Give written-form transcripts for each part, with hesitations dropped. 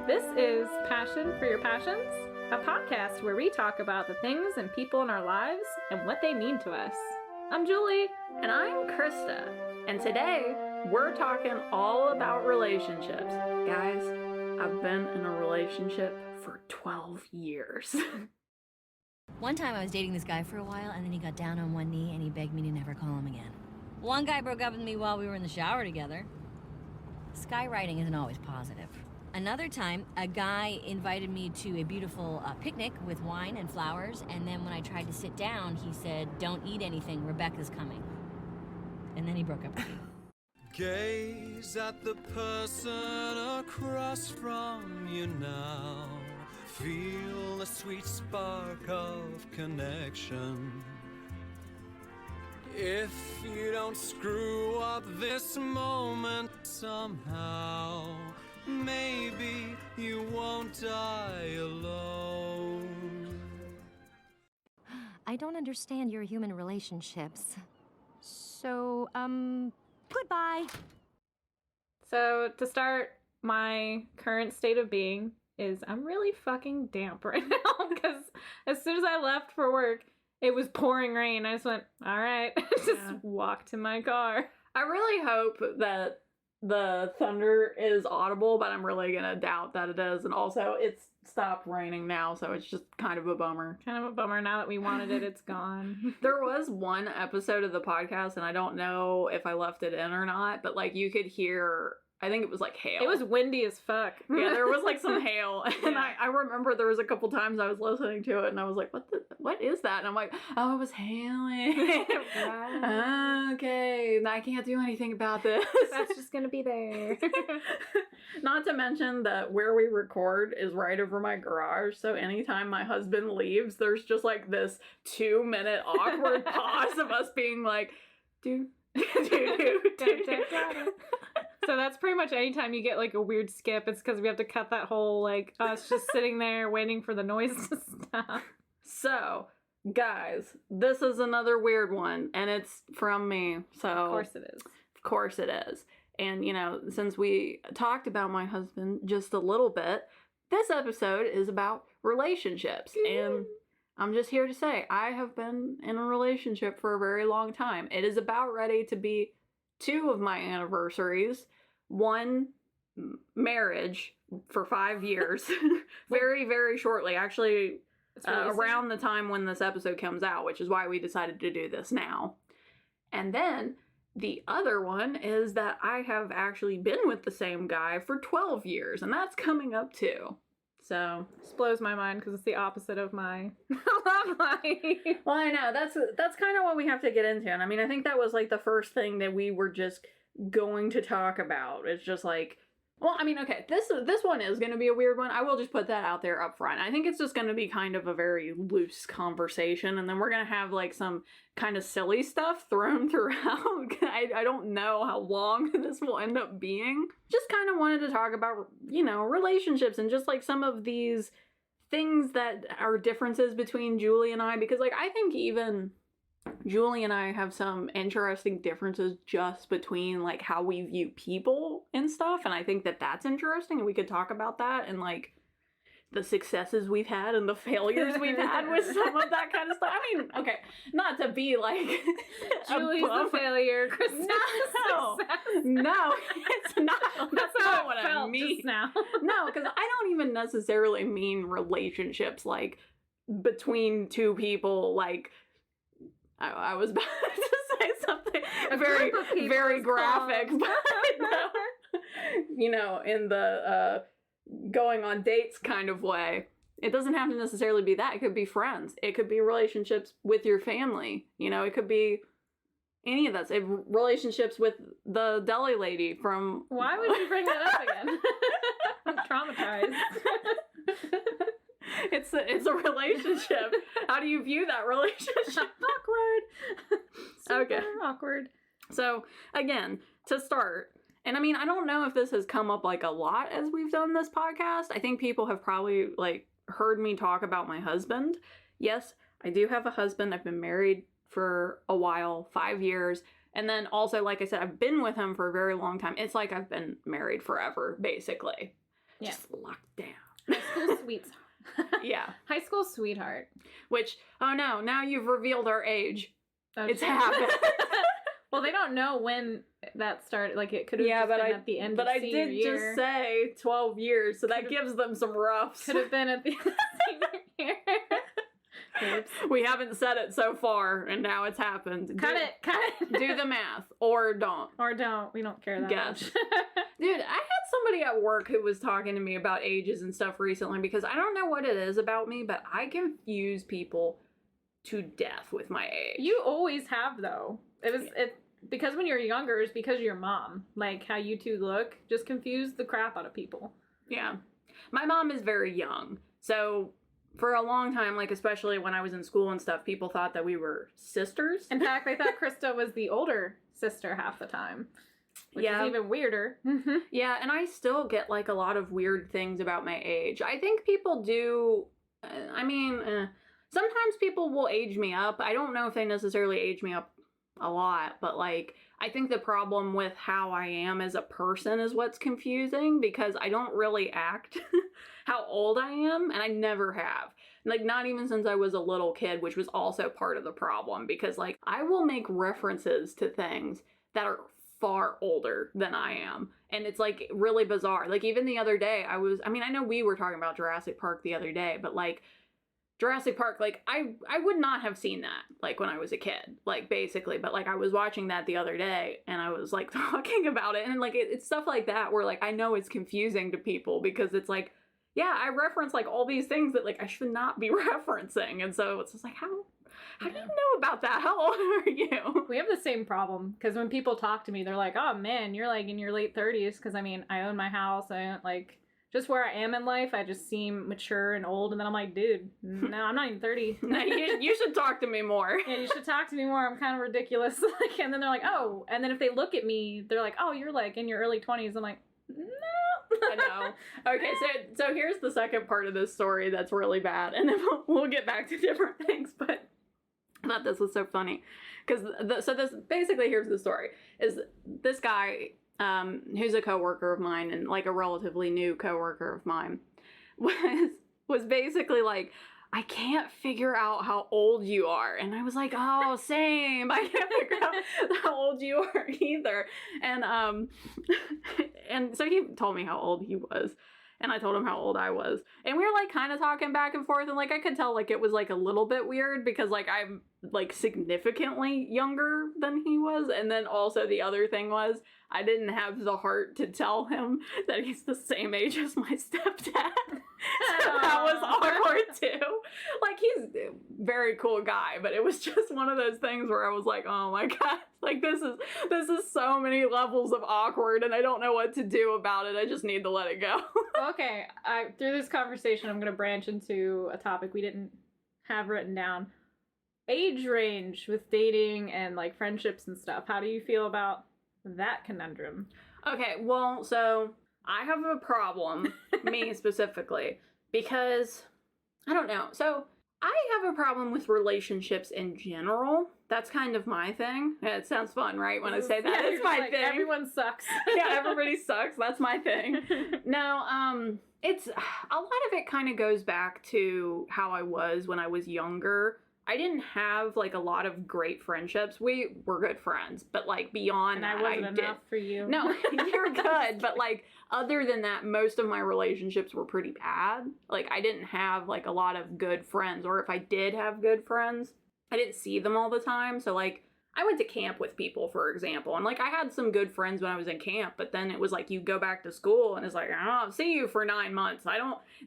This is Passion for Your Passions, a podcast where we talk about the things and people in our lives and what they mean to us. I'm Julie. And I'm Krista. And today, we're talking all about relationships. Guys, I've been in a relationship for 12 years. One time I was dating this guy for a while, and then he got down on one knee and he begged me to never call him again. One guy broke up with me while we were in the shower together. Skywriting isn't always positive. Another time, a guy invited me to a beautiful picnic with wine and flowers, and then when I tried to sit down, he said, "Don't eat anything, Rebecca's coming." And then he broke up with me. Gaze at the person across from you now. Feel the sweet spark of connection. If you don't screw up this moment somehow, maybe you won't die alone. I don't understand your human relationships. So, goodbye. So, to start, my current state of being is I'm really fucking damp right now because as soon as I left for work, it was pouring rain. I just went, all right, just walked to my car. I really hope that the thunder is audible, but I'm really gonna doubt that it is. And also, it's stopped raining now, so it's just kind of a bummer. Kind of a bummer. Now that we wanted it, it's gone. There was one episode of the podcast, and I don't know if I left it in or not, but like you could hear, I think it was like hail. It was windy as fuck. Yeah, there was like some hail. And Yeah. I remember there was a couple times I was listening to it and I was like, what is that? And I'm like, oh, it was hailing. Right. Okay, I can't do anything about this. That's just gonna be there. Not to mention that where we record is right over my garage, so anytime my husband leaves, there's just like this 2-minute awkward pause of us being like, do. So that's pretty much anytime you get like a weird skip, it's because we have to cut that whole like us just sitting there waiting for the noise to stop. So, guys, this is another weird one, and it's from me. So Of course it is. Of course it is. And, you know, since we talked about my husband just a little bit, this episode is about relationships. And I'm just here to say, I have been in a relationship for a very long time. It is about ready to be 2 of my anniversaries. 1 marriage for 5 years. Very, very shortly. Actually, around the time when this episode comes out, which is why we decided to do this now. And then the other one is that I have actually been with the same guy for 12 years, and that's coming up too. So This blows my mind because it's the opposite of my love life. well, I know that's kind of what we have to get into, and I mean, I think that was like the first thing that we were just going to talk about. It's just like, well, I mean, okay, this one is going to be a weird one. I will just put that out there up front. I think it's just going to be kind of a very loose conversation, and then we're going to have like some kind of silly stuff thrown throughout. I don't know how long this will end up being. Just kind of wanted to talk about, you know, relationships and just like some of these things that are differences between Julie and I, because like I think even Julie and I have some interesting differences just between like how we view people and stuff, and I think that that's interesting, and we could talk about that and like the successes we've had and the failures we've had with some of that kind of stuff. I mean, okay, not to be like Julie's the failure, Krista. No, it's not. That's not what I mean. Just now. No, because I don't even necessarily mean relationships like between 2 people. Like I was about to say something very, very graphic, but no, you know, in the going on dates kind of way. It doesn't have to necessarily be that. It could be friends. It could be relationships with your family. You know, it could be any of that. Relationships with the deli lady from... Why would you bring that up again? I'm traumatized. It's a relationship. How do you view that relationship? Awkward. Super awkward. So, again, to start, and I mean, I don't know if this has come up like a lot as we've done this podcast. I think people have probably like heard me talk about my husband. Yes, I do have a husband. I've been married for a while, 5 years. And then also, like I said, I've been with him for a very long time. It's like I've been married forever, basically. Yeah. Just locked down. High school sweets. Yeah. High school sweetheart. Which, oh no, now you've revealed our age. Oh, It's shit. happened. Well, they don't know when that started. Like, it could have Yeah, just but been I at the end but of I senior did year. just say 12 years, so that Could've- gives them some roughs. Could have been at the end of senior year. Oops. We haven't said it so far, and now it's happened. Cut it. Do the math, or don't. Or don't. We don't care that Guess. much. Dude, I had somebody at work who was talking to me about ages and stuff recently because I don't know what it is about me, but I confuse people to death with my age. You always have, though. Because when you're younger, it's because of your mom. Like, how you two look just confuse the crap out of people. Yeah. My mom is very young, so for a long time, like especially when I was in school and stuff, people thought that we were sisters. In fact, they thought Krista was the older sister half the time. Which Yeah. is even weirder. Yeah, and I still get like a lot of weird things about my age. I think people do, sometimes people will age me up. I don't know if they necessarily age me up a lot, but like, I think the problem with how I am as a person is what's confusing because I don't really act how old I am, and I never have. Like, not even since I was a little kid, which was also part of the problem because, like, I will make references to things that are far older than I am. And it's, like, really bizarre. Like, even the other day, I know we were talking about Jurassic Park the other day, but, like, Jurassic Park, like, I would not have seen that, like, when I was a kid, like, basically. But, like, I was watching that the other day, and I was, like, talking about it. And, like, it's stuff like that where, like, I know it's confusing to people because it's, like, yeah, I reference, like, all these things that, like, I should not be referencing. And so it's just like, how do you know about that? How old are you? We have the same problem because when people talk to me, they're like, "Oh man, you're like in your late 30s." Because I mean, I own my house. I don't like just where I am in life. I just seem mature and old, and then I'm like, "Dude, no, I'm not even 30." No, you should talk to me more. Yeah, you should talk to me more. I'm kind of ridiculous. Like, and then they're like, "Oh," and then if they look at me, they're like, "Oh, you're like in your early 20s." I'm like, "No." I know. Okay, so here's the second part of this story that's really bad, and then we'll get back to different things. But I thought this was so funny because here's the story: is this guy who's a coworker of mine and like a relatively new coworker of mine was basically like, I can't figure out how old you are. And I was like, oh, same. I can't figure out how old you are either. And and so he told me how old he was. And I told him how old I was. And we were like kind of talking back and forth. And like I could tell like it was like a little bit weird because like I'm like significantly younger than he was. And then also the other thing was I didn't have the heart to tell him that he's the same age as my stepdad. So that was awkward too. Like he's a very cool guy, but it was just one of those things where I was like, oh my god, like this is so many levels of awkward and I don't know what to do about it. I just need to let it go. Okay, through this conversation, I'm going to branch into a topic we didn't have written down. Age range with dating and like friendships and stuff. How do you feel about that conundrum? Okay, well, so I have a problem, me specifically, because I don't know. So I have a problem with relationships in general. That's kind of my thing. Yeah, it sounds fun, right? When I say that, Yeah, it's my like, thing. Everyone sucks. Yeah, everybody sucks. That's my thing. No, it's a lot of it kind of goes back to how I was when I was younger. I didn't have like a lot of great friendships. We were good friends, but like beyond And that, I wasn't I enough for you. No, you're good, but like other than that, most of my relationships were pretty bad. Like I didn't have like a lot of good friends, or if I did have good friends, I didn't see them all the time. So like I went to camp with people, for example, and like I had some good friends when I was in camp, but then it was like you go back to school and it's like, I don't see you for 9 months.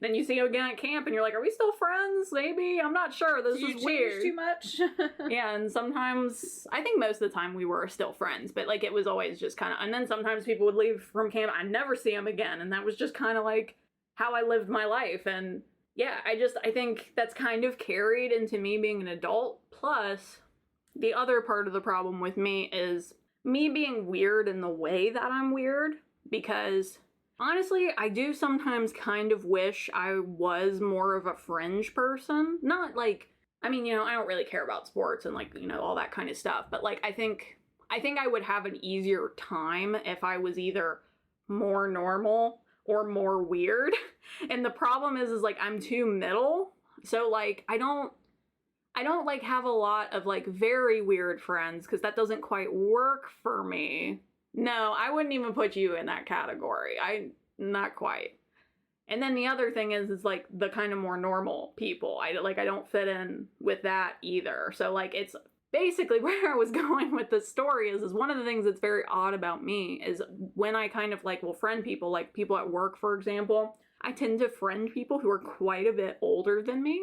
Then you see you again at camp and you're like, are we still friends? Maybe? I'm not sure. This is weird. Too much? Yeah, and sometimes, I think most of the time we were still friends, but like it was always just kind of, and then sometimes people would leave from camp, I'd never see them again, and that was just kind of like how I lived my life. And yeah, I think that's kind of carried into me being an adult. Plus, the other part of the problem with me is me being weird in the way that I'm weird, because honestly, I do sometimes kind of wish I was more of a fringe person. Not like, I mean, you know, I don't really care about sports and like, you know, all that kind of stuff, but like I think I would have an easier time if I was either more normal or more weird. And the problem is like I'm too middle. So like I don't like have a lot of like very weird friends because that doesn't quite work for me. No, I wouldn't even put you in that category. Not quite. And then the other thing is like the kind of more normal people. I don't fit in with that either. So like it's basically where I was going with this story is one of the things that's very odd about me is when I kind of like will friend people, like people at work, for example, I tend to friend people who are quite a bit older than me.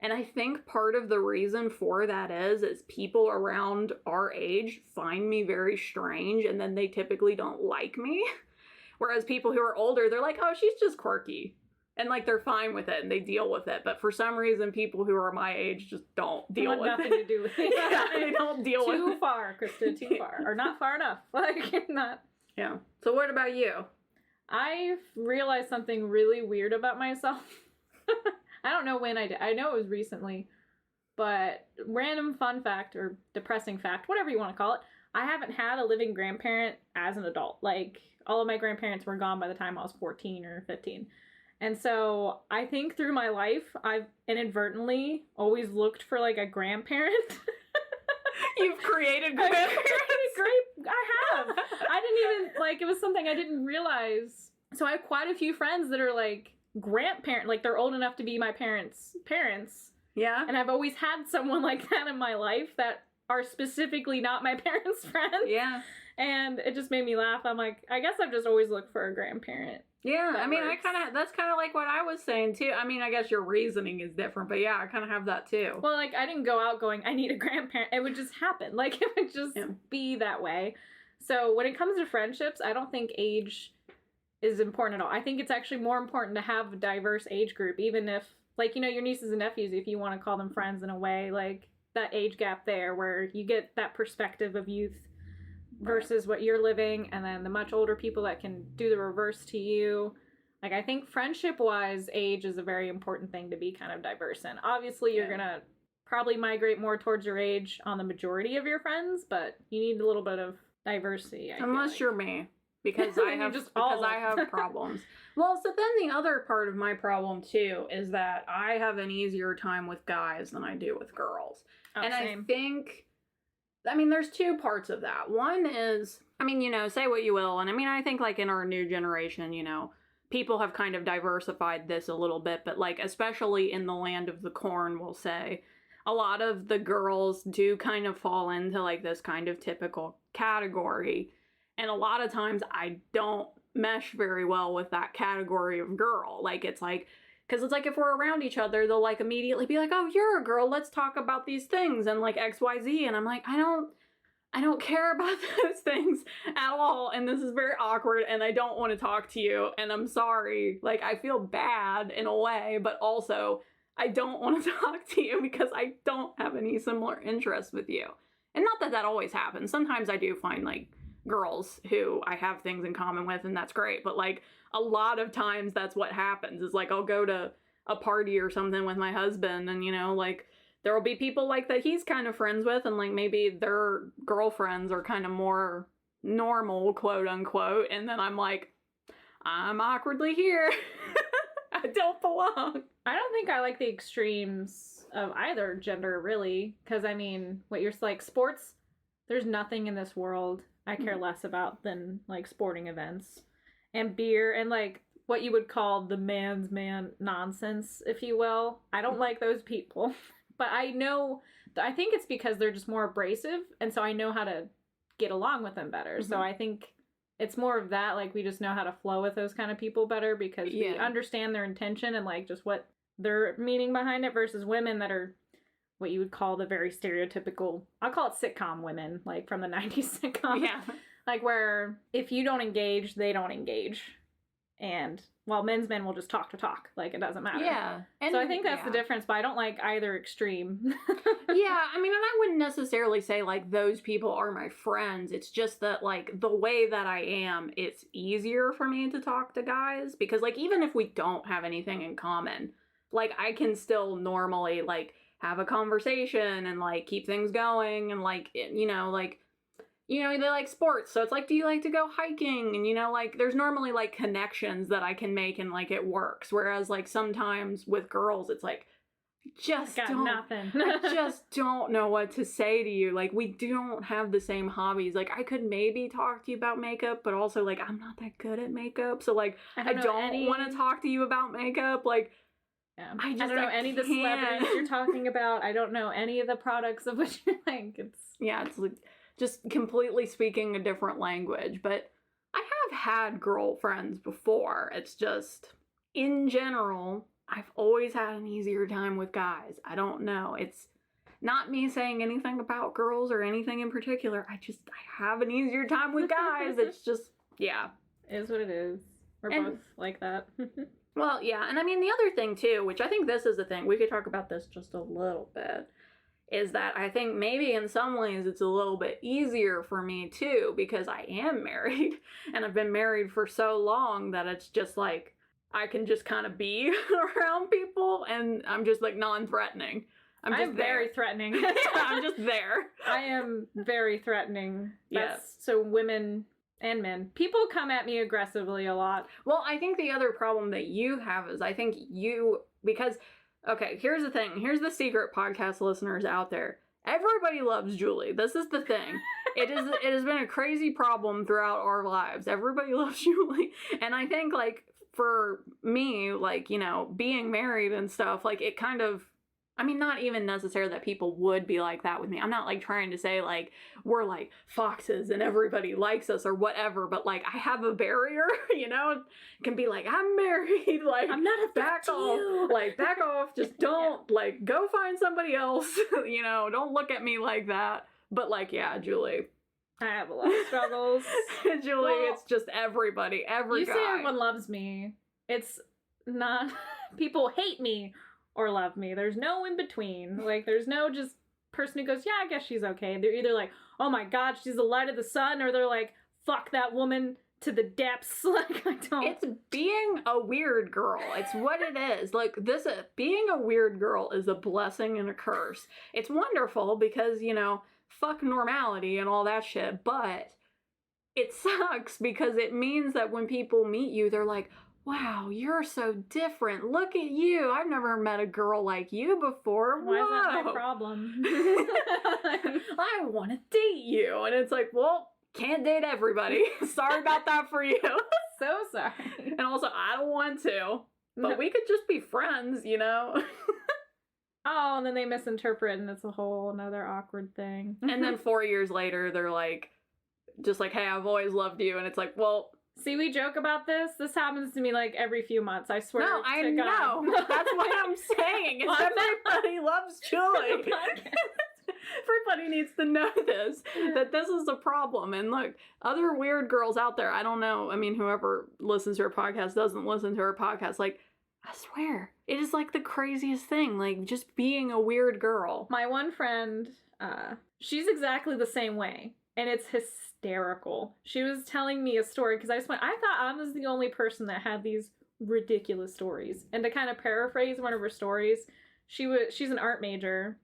And I think part of the reason for that is people around our age find me very strange and then they typically don't like me. Whereas people who are older, they're like, oh, she's just quirky. And like they're fine with it and they deal with it. But for some reason, people who are my age just don't deal with nothing it. to do with it. Yeah, they don't deal with it. Too far, Krista, too far. Or not far enough. Like, not. Yeah. So what about you? I've realized something really weird about myself. I don't know when I did. I know it was recently. But random fun fact or depressing fact, whatever you want to call it, I haven't had a living grandparent as an adult. Like, all of my grandparents were gone by the time I was 14 or 15. And so I think through my life, I've inadvertently always looked for like a grandparent. You've created grandparents? I have. I didn't even, like, it was something I didn't realize. So I have quite a few friends that are like grandparent, like they're old enough to be my parents' parents. Yeah. And I've always had someone like that in my life that are specifically not my parents' friends. Yeah. And it just made me laugh. I'm like, I guess I've just always looked for a grandparent. Yeah, I mean, works. that's kind of like what I was saying too. I mean, I guess your reasoning is different, but yeah, I kind of have that too. Well, like, I didn't go out going, I need a grandparent. It would just happen. Like, it would just be that way. So when it comes to friendships, I don't think age is important at all. I think it's actually more important to have a diverse age group, even if, like, you know, your nieces and nephews, if you want to call them friends in a way, like, that age gap there where you get that perspective of youth versus what you're living, and then the much older people that can do the reverse to you. Like, I think friendship-wise, age is a very important thing to be kind of diverse in. Obviously, you're going to probably migrate more towards your age on the majority of your friends, but you need a little bit of diversity, I Unless feel you're me, because I have problems. Well, so then the other part of my problem, too, is that I have an easier time with guys than I do with girls. Oh, and same. I think... I mean, there's two parts of that. One is, I mean, you know, say what you will. And I mean, I think like in our new generation, you know, people have kind of diversified this a little bit, but like, especially in the land of the corn, we'll say, a lot of the girls do kind of fall into like this kind of typical category. And a lot of times I don't mesh very well with that category of girl. Like, it's like, because it's like if we're around each other, they'll like immediately be like, oh, you're a girl, let's talk about these things and like XYZ. And I'm like, I don't care about those things at all. And this is very awkward and I don't want to talk to you. And I'm sorry. Like, I feel bad in a way, but also I don't want to talk to you because I don't have any similar interests with you. And not that that always happens. Sometimes I do find like girls who I have things in common with and that's great. But like, a lot of times that's what happens is like I'll go to a party or something with my husband and, you know, like there will be people like that he's kind of friends with and like maybe their girlfriends are kind of more normal, quote unquote. And then I'm like, I'm awkwardly here. I don't belong. I don't think I like the extremes of either gender really. Because I mean, what you're like sports, there's nothing in this world I care less about than like sporting events. And beer and like what you would call the man's man nonsense, if you will. I don't like those people. But I think it's because they're just more abrasive. And so I know how to get along with them better. Mm-hmm. So I think it's more of that. Like we just know how to flow with those kind of people better because we understand their intention and like just what their meaning behind it versus women that are what you would call the very stereotypical, I'll call it sitcom women, like from the 90s sitcom. Yeah. Like where if you don't engage, they don't engage. And while men will just talk to talk. Like it doesn't matter. Yeah. And so I think that's the difference, but I don't like either extreme. Yeah, I mean, and I wouldn't necessarily say like those people are my friends. It's just that like the way that I am, it's easier for me to talk to guys because like even if we don't have anything in common, like I can still normally like have a conversation and like keep things going and like, you know, like you know, they like sports. So it's like, do you like to go hiking? And, you know, like, there's normally, like, connections that I can make and, like, it works. Whereas, like, sometimes with girls, it's like, nothing. I just don't know what to say to you. Like, we don't have the same hobbies. Like, I could maybe talk to you about makeup, but also, like, I'm not that good at makeup. So, like, I don't want to talk to you about makeup. Like, yeah. I don't know any of the celebrities you're talking about. I don't know any of the products of which you're like. It's like just completely speaking a different language. But I have had girlfriends before. It's just, in general, I've always had an easier time with guys. I don't know. It's not me saying anything about girls or anything in particular. I have an easier time with guys. It's just, yeah. It is what it is. We're both like that. Well, yeah. And I mean, the other thing, too, which I think this is the thing, we could talk about this just a little bit, is that I think maybe in some ways it's a little bit easier for me, too, because I am married. And I've been married for so long that it's just like, I can just kind of be around people, and I'm just, like, non-threatening. I'm very threatening. Yeah, I'm just there. I am very threatening. Yes. So women and men. People come at me aggressively a lot. Well, I think the other problem that you have is I think because, okay, here's the thing. Here's the secret, podcast listeners out there. Everybody loves Julie. This is the thing. It has been a crazy problem throughout our lives. Everybody loves Julie. And I think, like, for me, like, you know, being married and stuff, like, it kind of, I mean, not even necessarily that people would be like that with me. I'm not, like, trying to say, like, we're, like, foxes and everybody likes us or whatever, but, like, I have a barrier, you know? It can be like, I'm married, like, I'm not a back off, like, back off, just don't, like, go find somebody else, you know? Don't look at me like that. But, like, yeah, Julie. I have a lot of struggles. Julie, well, it's just everybody, every guy. You say everyone loves me. It's not, people hate me or love me. There's no in between. Like, there's no just person who goes, yeah, I guess she's okay. They're either like, oh my god, she's the light of the sun, or they're like, fuck that woman to the depths. Like, I don't. It's being a weird girl. It's what it is. Like, being a weird girl is a blessing and a curse. It's wonderful because, you know, fuck normality and all that shit, but it sucks because it means that when people meet you, they're like, wow, you're so different. Look at you. I've never met a girl like you before. Why is that my problem? I want to date you. And it's like, well, can't date everybody. Sorry about that for you. So sorry. And also, I don't want to. But we could just be friends, you know? Oh, and then they misinterpret, and it's a whole another awkward thing. And then 4 years later, they're like, just like, hey, I've always loved you. And it's like, well... See, we joke about this. This happens to me like every few months. I swear. No, I know. That's what I'm saying. Is everybody loves Julie. Everybody needs to know this, that this is a problem. And look, other weird girls out there, I don't know. I mean, whoever listens to her podcast doesn't listen to her podcast. Like, I swear, it is like the craziest thing. Like, just being a weird girl. My one friend, she's exactly the same way. And it's hysterical. She was telling me a story because I thought I was the only person that had these ridiculous stories. And to kind of paraphrase one of her stories, she's an art major,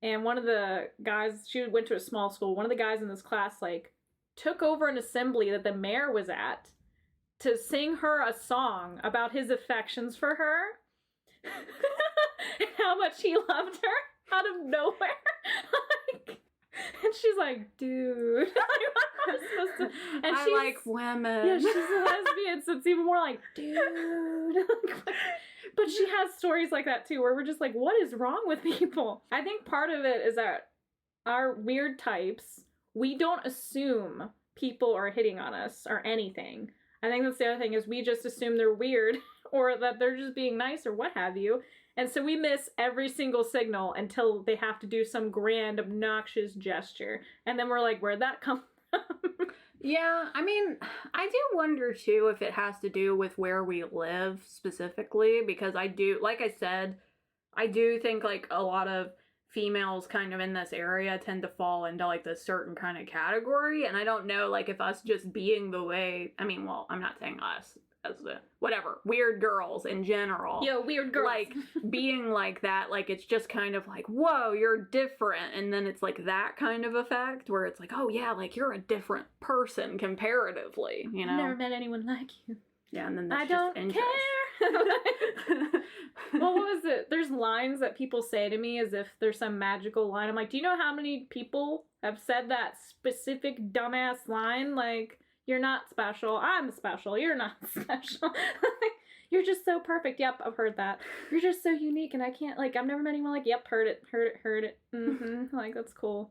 and one of the guys, she went to a small school, one of the guys in this class, like, took over an assembly that the mayor was at to sing her a song about his affections for her and how much he loved her out of nowhere. Like, and she's like, dude. I'm supposed to... And I like women. Yeah, she's a lesbian, so it's even more like, dude. But she has stories like that too, where we're just like, what is wrong with people? I think part of it is that our weird types, we don't assume people are hitting on us or anything. I think that's the other thing, is we just assume they're weird or that they're just being nice or what have you. And so we miss every single signal until they have to do some grand, obnoxious gesture. And then we're like, where'd that come from? Yeah, I mean, I do wonder, too, if it has to do with where we live specifically. Because I do, like I said, I do think, like, a lot of females kind of in this area tend to fall into, like, this certain kind of category. And I don't know, like, if us just being the way, I mean, well, I'm not saying us. whatever, weird girls in general. Yo, weird girls. Like, being like that, like, it's just kind of like, whoa, you're different. And then it's like that kind of effect where it's like, oh yeah, like, you're a different person comparatively, you know? I've never met anyone like you. Yeah, and then that's I don't just interest. care. Well, what was it? There's lines that people say to me as if there's some magical line. I'm like, do you know how many people have said that specific dumbass line? Like, you're not special. I'm special. You're not special. You're just so perfect. Yep, I've heard that. You're just so unique, and I can't, like, I've never met anyone like, yep, heard it. Mm-hmm. Like, that's cool.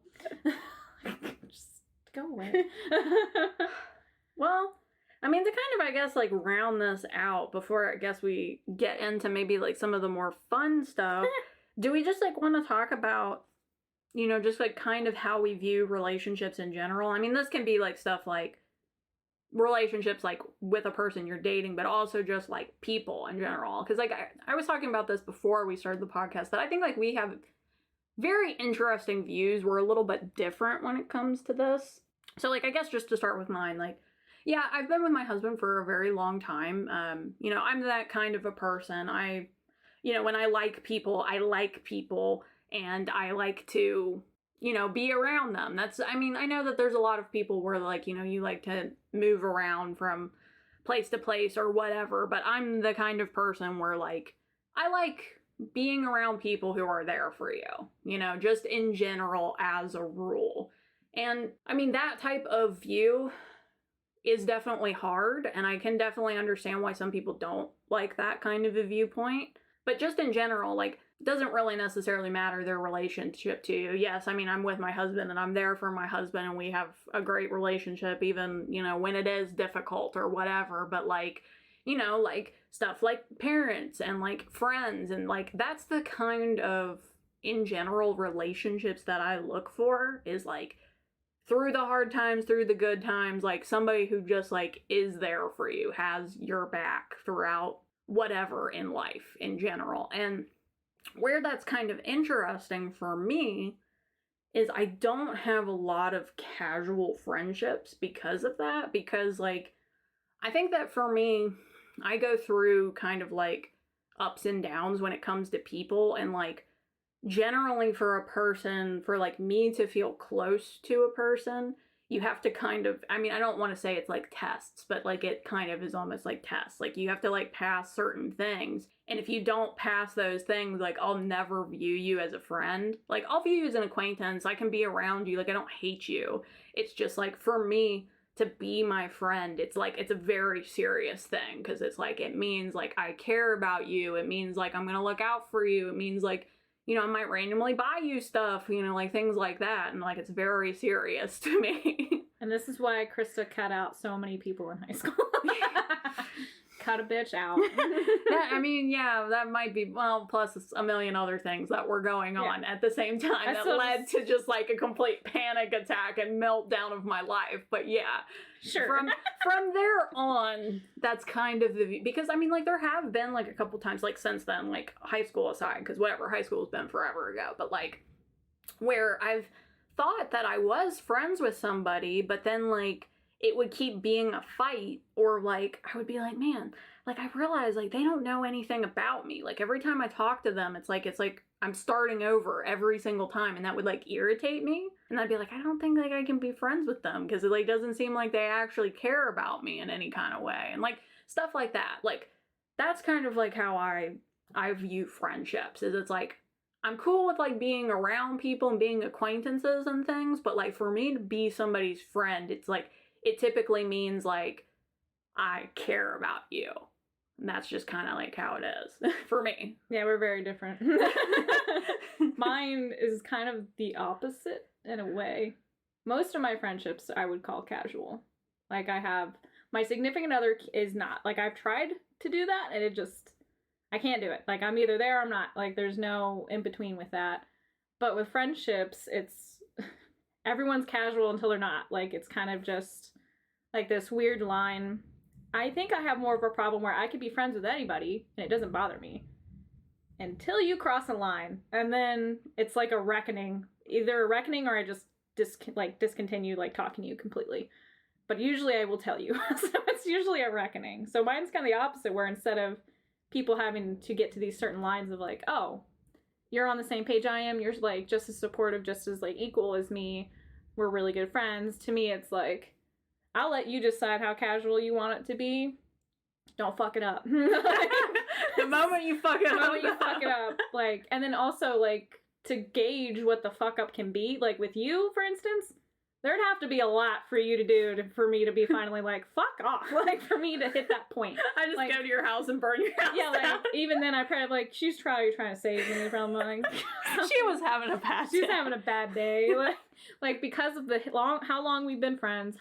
Just go away. Well, I mean, to kind of, I guess, like, round this out before I guess we get into maybe, like, some of the more fun stuff, do we just, like, want to talk about, you know, just, like, kind of how we view relationships in general? I mean, this can be, like, stuff like relationships, like, with a person you're dating, but also just, like, people in general. Because, like, I was talking about this before we started the podcast, that I think, like, we have very interesting views. We're a little bit different when it comes to this. So, like, I guess just to start with mine, like, yeah, I've been with my husband for a very long time. You know, I'm that kind of a person. You know, when I like people, and I like to, you know, be around them. I mean, I know that there's a lot of people where, like, you know, you like to move around from place to place or whatever, but I'm the kind of person where, like, I like being around people who are there for you know, just in general as a rule. And, I mean, that type of view is definitely hard, and I can definitely understand why some people don't like that kind of a viewpoint. But just in general, like, it doesn't really necessarily matter their relationship to you. Yes, I mean, I'm with my husband, and I'm there for my husband, and we have a great relationship, even, you know, when it is difficult or whatever. But, like, you know, like, stuff like parents and, like, friends, and, like, that's the kind of, in general, relationships that I look for, is, like, through the hard times, through the good times, like, somebody who just, like, is there for you, has your back throughout whatever in life in general. And where that's kind of interesting for me is I don't have a lot of casual friendships because of that. Because, like, I think that for me, I go through kind of, like, ups and downs when it comes to people, and, like, generally for a person, for, like, me to feel close to a person, you have to kind of, I mean, I don't want to say it's like tests, but, like, it kind of is almost like tests. Like, you have to, like, pass certain things. And if you don't pass those things, like, I'll never view you as a friend. Like, I'll view you as an acquaintance. I can be around you. Like, I don't hate you. It's just, like, for me to be my friend, it's, like, it's a very serious thing. Because it's, like, it means, like, I care about you. It means, like, I'm going to look out for you. It means, like, you know, I might randomly buy you stuff, you know, like, things like that. And, like, it's very serious to me. And this is why Krista cut out so many people in high school. Cut a bitch out. I mean, yeah, that might be, well, plus a million other things that were going on at the same time that led to just, like, a complete panic attack and meltdown of my life. But yeah, sure. From there on, that's kind of the, because, I mean, like, there have been, like, a couple times, like, since then, like, high school aside, because whatever, high school's been forever ago, but, like, where I've thought that I was friends with somebody, but then, like, it would keep being a fight, or, like, I would be like, man, like, I realize, like, they don't know anything about me. Like, every time I talk to them, it's like I'm starting over every single time, and that would, like, irritate me. And I'd be like, I don't think, like, I can be friends with them, because it, like, doesn't seem like they actually care about me in any kind of way. And, like, stuff like that. Like, that's kind of, like, how I view friendships, is it's, like, I'm cool with, like, being around people and being acquaintances and things, but, like, for me to be somebody's friend, it's, like, it typically means, like, I care about you. And that's just kind of, like, how it is for me. Yeah, we're very different. Mine is kind of the opposite in a way. Most of my friendships I would call casual. Like, I have, my significant other is not. Like, I've tried to do that, and it just, I can't do it. Like, I'm either there or I'm not. Like, there's no in between with that. But with friendships, it's, everyone's casual until they're not. Like, it's kind of just like this weird line. I think I have more of a problem where I could be friends with anybody and it doesn't bother me until you cross a line, and then it's like a reckoning. Either a reckoning or I just discontinue, like, talking to you completely. but usually I will tell you. So it's usually a reckoning. So mine's kind of the opposite, where instead of people having to get to these certain lines of like, oh, you're on the same page I am, you're like just as supportive, just as like equal as me, we're really good friends. To me, it's like, I'll let you decide how casual you want it to be. Don't fuck it up. The moment you fuck it up. Like, and then also like to gauge what the fuck up can be, like with you, for instance, there'd have to be a lot for you to do for me to be finally like, fuck off. Like, for me to hit that point. I just like, go to your house and burn your house down. Like, even then I probably like, she's trying to save me from like... She was having a bad day. She's having a bad day. Like because of how long we've been friends,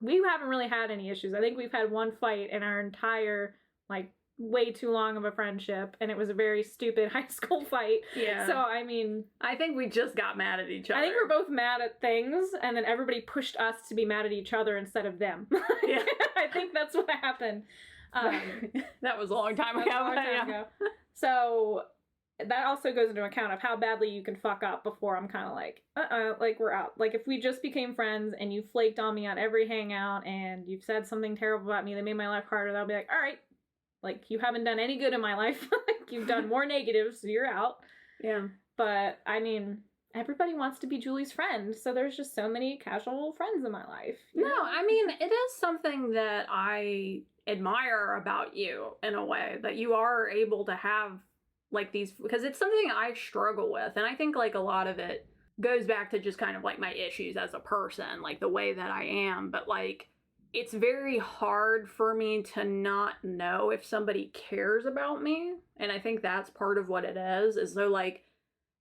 we haven't really had any issues. I think we've had one fight in our entire, like, way too long of a friendship, and it was a very stupid high school fight. Yeah. So, I mean... I think we just got mad at each other. I think we're both mad at things, and then everybody pushed us to be mad at each other instead of them. Yeah. I think that's what happened. That was a long time ago. So... that also goes into account of how badly you can fuck up before I'm kind of like, like we're out. Like if we just became friends and you flaked on me on every hangout and you've said something terrible about me that made my life harder, I'll be like, all right, like you haven't done any good in my life. Like you've done more negatives, so you're out. Yeah. But I mean, everybody wants to be Julie's friend, so there's just so many casual friends in my life. No, I mean, it is something that I admire about you in a way, that you are able to have like these, because it's something I struggle with, and I think like a lot of it goes back to just kind of like my issues as a person, like the way that I am, but like it's very hard for me to not know if somebody cares about me, and I think that's part of what it is so like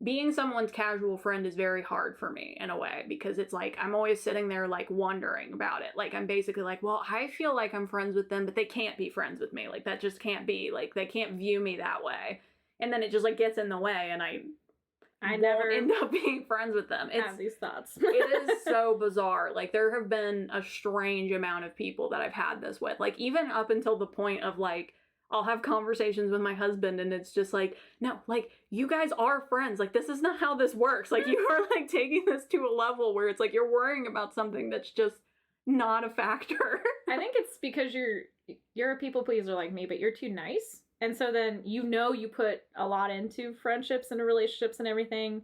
being someone's casual friend is very hard for me in a way, because it's like I'm always sitting there like wondering about it. Like I'm basically like, well, I feel like I'm friends with them, but they can't be friends with me. Like that just can't be, like they can't view me that way. And then it just like gets in the way, and I never end up being friends with them. Have these thoughts. It is so bizarre. Like there have been a strange amount of people that I've had this with. Like even up until the point of like I'll have conversations with my husband, and it's just like, no, like you guys are friends. Like this is not how this works. Like you are like taking this to a level where it's like you're worrying about something that's just not a factor. I think it's because you're a people pleaser like me, but you're too nice. And so then you put a lot into friendships and relationships and everything.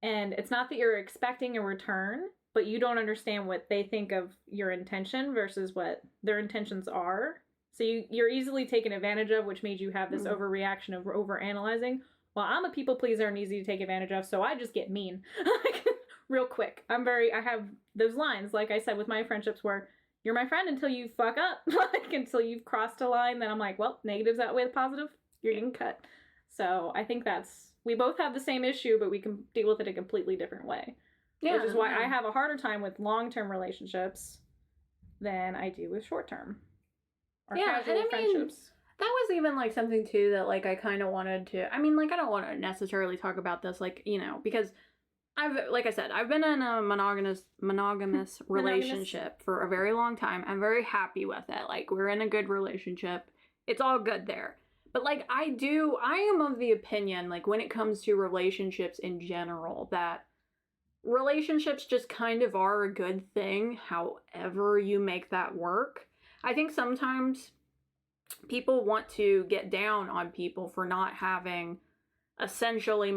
And it's not that you're expecting a return, but you don't understand what they think of your intention versus what their intentions are. So you're easily taken advantage of, which made you have this overreaction of overanalyzing. Well, I'm a people pleaser and easy to take advantage of, so I just get mean. Real quick. I have those lines, like I said, with my friendships where you're my friend until you fuck up, like until you've crossed a line. Then I'm like, well, negatives outweigh the positive. You're getting cut. So I think we both have the same issue, but we can deal with it a completely different way. Yeah, which is why I have a harder time with long-term relationships than I do with short-term or casual friendships. That was even like something too that like I kind of wanted to. I mean, like I don't want to necessarily talk about this, like because. Like I said, I've been in a monogamous relationship for a very long time. I'm very happy with it. Like, we're in a good relationship. It's all good there. But, like, I am of the opinion, like, when it comes to relationships in general, that relationships just kind of are a good thing, however you make that work. I think sometimes people want to get down on people for not having essentially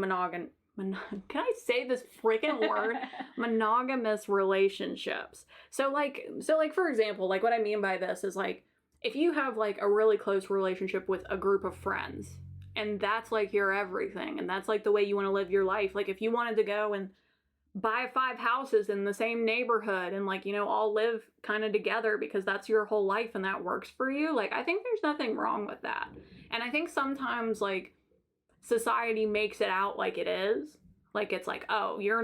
can I say this freaking word? Monogamous relationships. So like for example, like what I mean by this is like if you have like a really close relationship with a group of friends and that's like your everything and that's like the way you want to live your life. Like if you wanted to go and buy 5 houses in the same neighborhood and like, all live kind of together because that's your whole life and that works for you. Like I think there's nothing wrong with that. And I think sometimes like society makes it out like it is. Like it's like, oh, you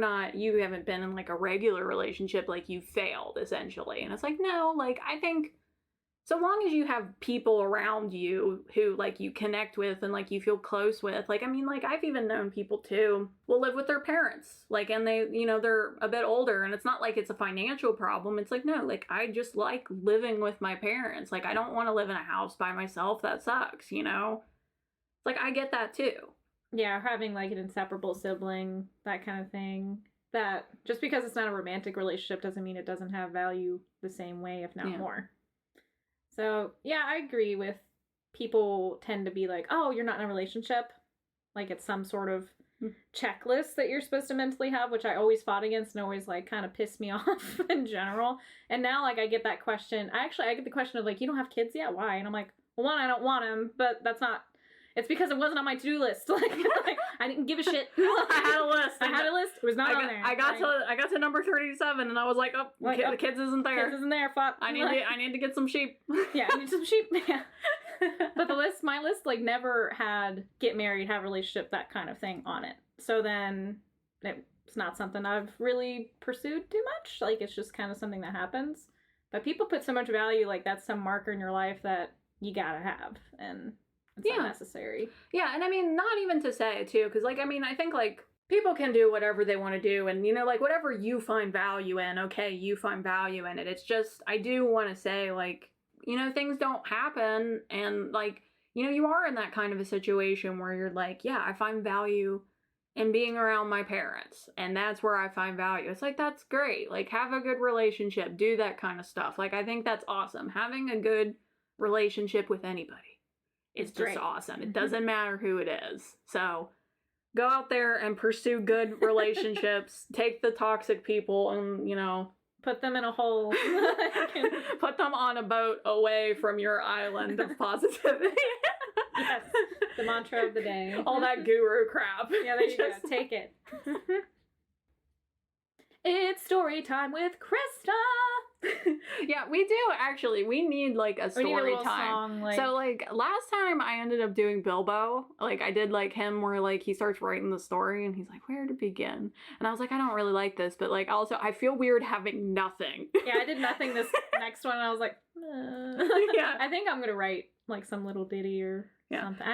haven't been in like a regular relationship, like you failed essentially. And it's like, no, like I think so long as you have people around you who like you connect with and like you feel close with, like, I mean, like I've even known people too will live with their parents, like, and they, they're a bit older and it's not like it's a financial problem. It's like, no, like I just like living with my parents. Like I don't want to live in a house by myself. That sucks, Like, I get that too. Yeah, having like an inseparable sibling, that kind of thing. that just because it's not a romantic relationship doesn't mean it doesn't have value the same way, if not more. So, yeah, I agree with people tend to be like, oh, you're not in a relationship. Like it's some sort of checklist that you're supposed to mentally have, which I always fought against and always like kind of pissed me off in general. And now like I get that question. I get the question of like, you don't have kids yet? Why? And I'm like, well, one, I don't want them, but that's not, it's because it wasn't on my to-do list. Like I didn't give a shit. I had a list. It was not on there. I got to number 37 and I was like, the kids isn't there. Kids isn't there. Fuck. I need to get some sheep. Yeah, I need some sheep. Yeah. But my list like never had get married, have a relationship, that kind of thing on it. So then it's not something I've really pursued too much. Like it's just kind of something that happens. But people put so much value, like that's some marker in your life that you gotta have, and it's not necessary. Yeah, and I mean, not even to say too, because like I mean, I think like people can do whatever they want to do, and you know, like whatever you find value in, okay, you find value in it. It's just I do want to say like, you know, things don't happen, and like, you know, you are in that kind of a situation where you're like, yeah, I find value in being around my parents, and that's where I find value. It's like, that's great. Like, have a good relationship, do that kind of stuff. Like, I think that's awesome. Having a good relationship with anybody is just awesome. It doesn't matter who it is. So, go out there and pursue good relationships. Take the toxic people and, you know, put them in a hole. Put them on a boat away from your island of positivity. Yes, the mantra of the day. All that guru crap. Yeah, there you go. Take it. It's story time with Krista. Yeah, we do actually. We need like a story time. Song, So like last time I ended up doing Bilbo. Like I did like him where like he starts writing the story and he's like, where to begin? And I was like, I don't really like this, but like also I feel weird having nothing. Yeah, I did nothing this next one and I was like, yeah. I think I'm gonna write like some little ditty or something.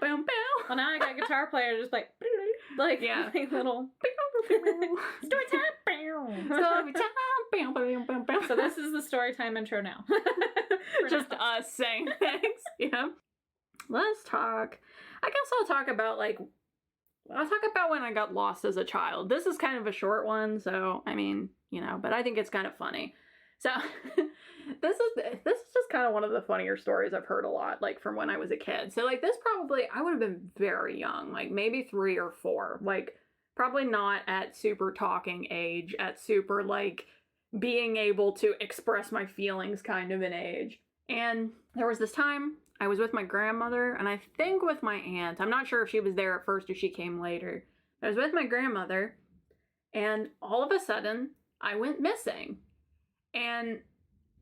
Well, now I got a guitar player just like yeah, like little story time. Story time. So this is the story time intro now. Just us saying things. Yeah. Let's talk. I guess I'll talk about when I got lost as a child. This is kind of a short one, so I mean, you know, but I think it's kind of funny. So this is just kind of one of the funnier stories I've heard a lot, like from when I was a kid. So like this probably, I would have been very young, like maybe 3 or 4, like probably not at super talking age, at super like being able to express my feelings kind of an age. And there was this time I was with my grandmother and I think with my aunt. I'm not sure if she was there at first or she came later. I was with my grandmother and all of a sudden I went missing. And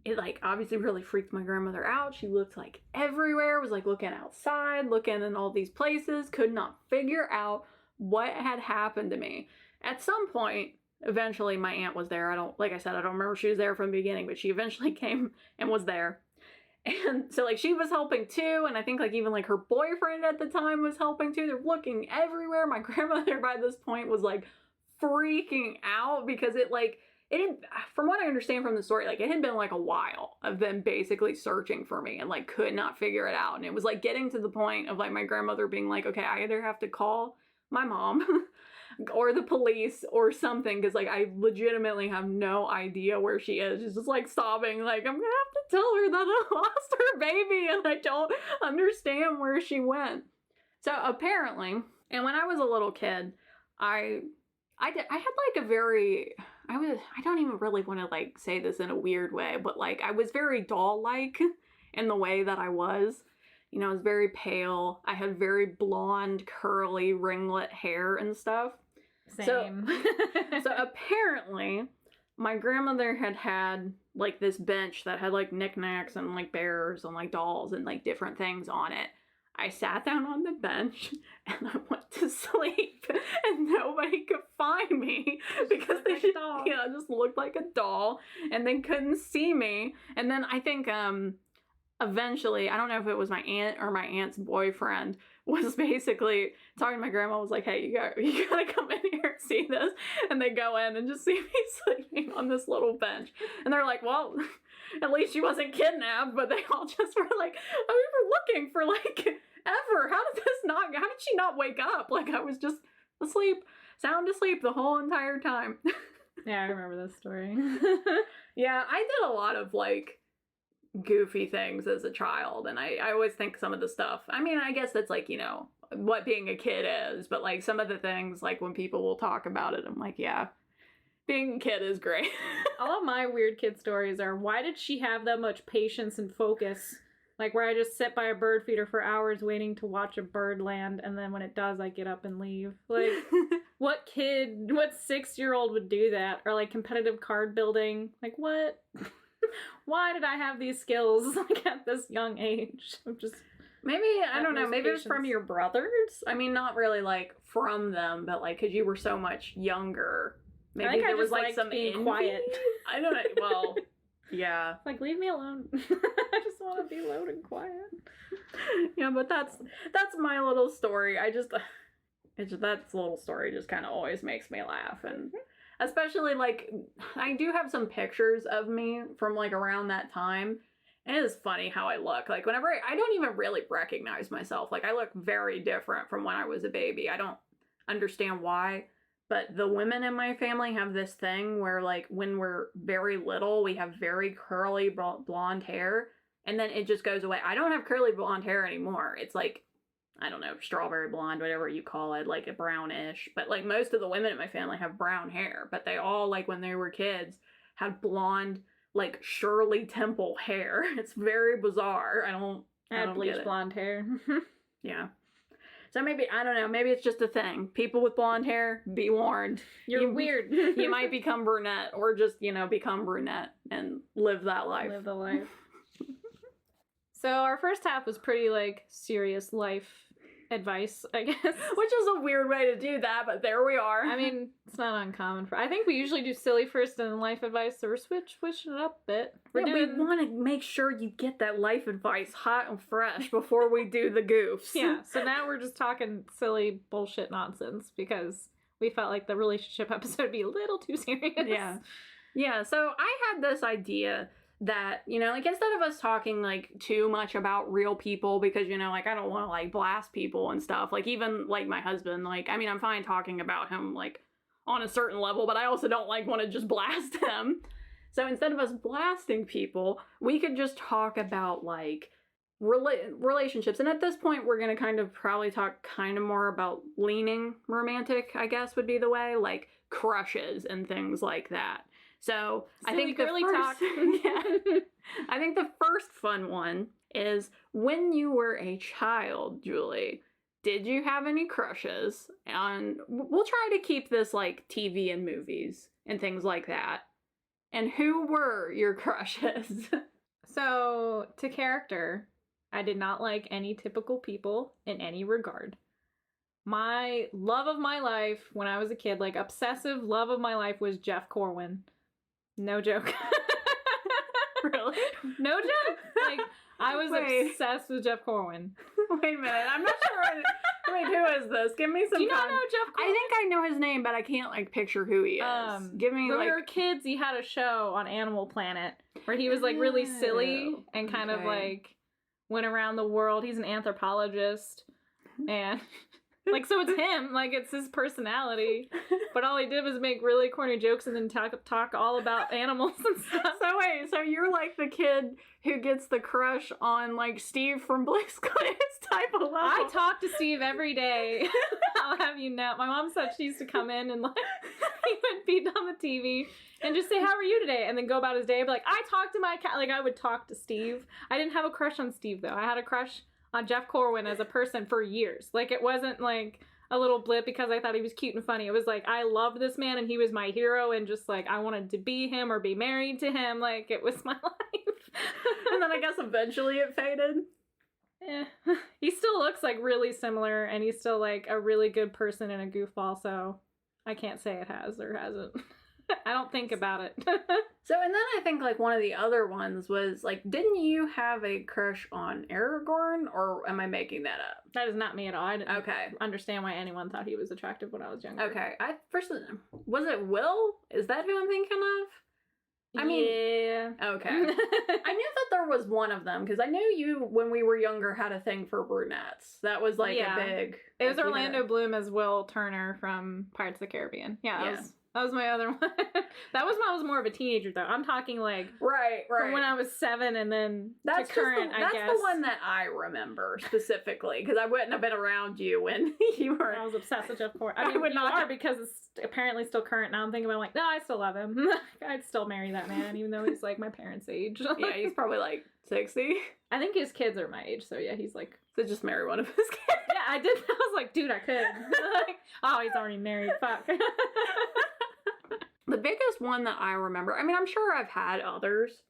it like obviously really freaked my grandmother out. She looked like everywhere, was like looking outside, looking in all these places, could not figure out what had happened to me. At some point, eventually my aunt was there. I don't remember if she was there from the beginning, but she eventually came and was there. And so like she was helping too, and I think like even like her boyfriend at the time was helping too. They're looking everywhere. My grandmother by this point was like freaking out because from what I understand from the story, like it had been like a while of them basically searching for me and like could not figure it out. And it was like getting to the point of like my grandmother being like, okay, I either have to call my mom or the police or something, because like I legitimately have no idea where she is. She's just like sobbing, like I'm gonna have to tell her that I lost her baby and I don't understand where she went. So apparently, and when I was a little kid, I had like a very, I don't even really want to like say this in a weird way, but like I was very doll-like in the way that I was. You know, I was very pale. I had very blonde, curly, ringlet hair and stuff. Same. So apparently, my grandmother had like this bench that had like knickknacks and like bears and like dolls and like different things on it. I sat down on the bench and I went to sleep and nobody could find me because they just looked like a doll and they couldn't see me. And then I think eventually, I don't know if it was my aunt or my aunt's boyfriend, was basically talking to my grandma, was like, hey, you gotta come in here and see this. And they go in and just see me sleeping on this little bench. And they're like, well, at least she wasn't kidnapped. But they all just were like, oh, we were looking for like ever. How did she not wake up? Like I was just asleep. sound asleep the whole entire time. Yeah, I remember this story. Yeah, I did a lot of, like, goofy things as a child, and I always think some of the stuff, I mean, I guess that's, like, you know, what being a kid is, but, like, some of the things, like, when people will talk about it, I'm like, yeah, being a kid is great. All of my weird kid stories are, why did she have that much patience and focus? Like, where I just sit by a bird feeder for hours waiting to watch a bird land, and then when it does, I get up and leave. Like, what 6-year-old would do that? Or, like, competitive card building. Like, what? Why did I have these skills, like, at this young age? I'm just... Maybe, I don't know, maybe it was from your brothers? I mean, not really, like, from them, but, like, because you were so much younger. Maybe I think there I was, just like, liked some being envy? quiet. I don't know, well... Yeah. Like, leave me alone. I just want to be alone and quiet. Yeah, but that's my little story. That little story just kind of always makes me laugh. And especially, like, I do have some pictures of me from, like, around that time. And it is funny how I look. Like, whenever I don't even really recognize myself. Like, I look very different from when I was a baby. I don't understand why. But the women in my family have this thing where, like, when we're very little, we have very curly blonde hair. And then it just goes away. I don't have curly blonde hair anymore. It's like, I don't know, strawberry blonde, whatever you call it, like a brownish. But, like, most of the women in my family have brown hair. But they all, like, when they were kids, had blonde, like, Shirley Temple hair. It's very bizarre. I don't bleach blonde hair. Yeah. So maybe, I don't know, maybe it's just a thing. People with blonde hair, be warned. You're weird. You might become brunette, or just, you know, become brunette and live that life. Live the life. So our first half was pretty, like, serious life advice, I guess. Which is a weird way to do that, but there we are. I mean, it's not uncommon I think we usually do silly first and then life advice, so we're switching it up a bit. We want to make sure you get that life advice hot and fresh before we do the goofs. Yeah, so now we're just talking silly bullshit nonsense because we felt like the relationship episode would be a little too serious. Yeah. Yeah, so I had this idea that, you know, like, instead of us talking, like, too much about real people, because, you know, like, I don't want to, like, blast people and stuff, like, even, like, my husband, like, I mean, I'm fine talking about him, like, on a certain level, but I also don't, like, want to just blast him. So instead of us blasting people, we could just talk about, like, relationships. And at this point, we're going to kind of probably talk kind of more about leaning romantic, I guess would be the way, like, crushes and things like that. So I think the first fun one is, when you were a child, Julie, did you have any crushes? And we'll try to keep this, like, TV and movies and things like that. And who were your crushes? So, to character, I did not like any typical people in any regard. My love of my life when I was a kid, like, obsessive love of my life, was Jeff Corwin. No joke. Really? No joke. Like, I was obsessed with Jeff Corwin. Wait a minute. I'm not sure. Wait, who is this? Give me some. Do you not know Jeff Corwin? I think I know his name, but I can't, like, picture who he is. Give me, when like... we were kids, he had a show on Animal Planet where he was, like, really silly and kind of, like, went around the world. He's an anthropologist. And... like, so it's him, like, it's his personality, but all he did was make really corny jokes and then talk all about animals and stuff. So wait, so you're like the kid who gets the crush on, like, Steve from Blake's Class type of level. I talk to Steve every day. I'll have you know. My mom said she used to come in and, like, he would be on the TV and just say, "How are you today?" and then go about his day and be like, "I talked to my cat." Like, I would talk to Steve. I didn't have a crush on Steve, though. I had a crush on Jeff Corwin as a person for years. Like, it wasn't like a little blip because I thought he was cute and funny. It was like, I loved this man and he was my hero, and just, like, I wanted to be him or be married to him. Like, it was my life. And then I guess eventually it faded. Yeah. He still looks, like, really similar, and he's still, like, a really good person and a goofball, so I can't say it has or hasn't. I don't think about it. So, and then I think, like, one of the other ones was, like, didn't you have a crush on Aragorn, or am I making that up? That is not me at all. I didn't Okay. understand why anyone thought he was attractive when I was younger. Okay. Was it Will? Is that who I'm thinking of? I mean, yeah. okay. I knew that there was one of them, because I knew you, when we were younger, had a thing for brunettes. That was like Yeah. a big... It was like, you Orlando had Bloom as Will Turner from Pirates of the Caribbean. Yeah, Yeah. that was my other one. That was when I was more of a teenager, though. I'm talking like Right. from when I was 7 and then That's to current, I guess. That's the one that I remember specifically, because I wouldn't have been around you when you were... I was obsessed with Jeff Corey. I I mean, would you not are have- because it's apparently still current. Now I'm thinking about like, no, I still love him. I'd still marry that man, even though he's like my parents' age. Yeah, he's probably like 60. I think his kids are my age, so yeah, he's like... So just marry one of his kids. Yeah, I did. I was like, dude, I could. Like, oh, he's already married. Fuck. The biggest one that I remember, I mean, I'm sure I've had others.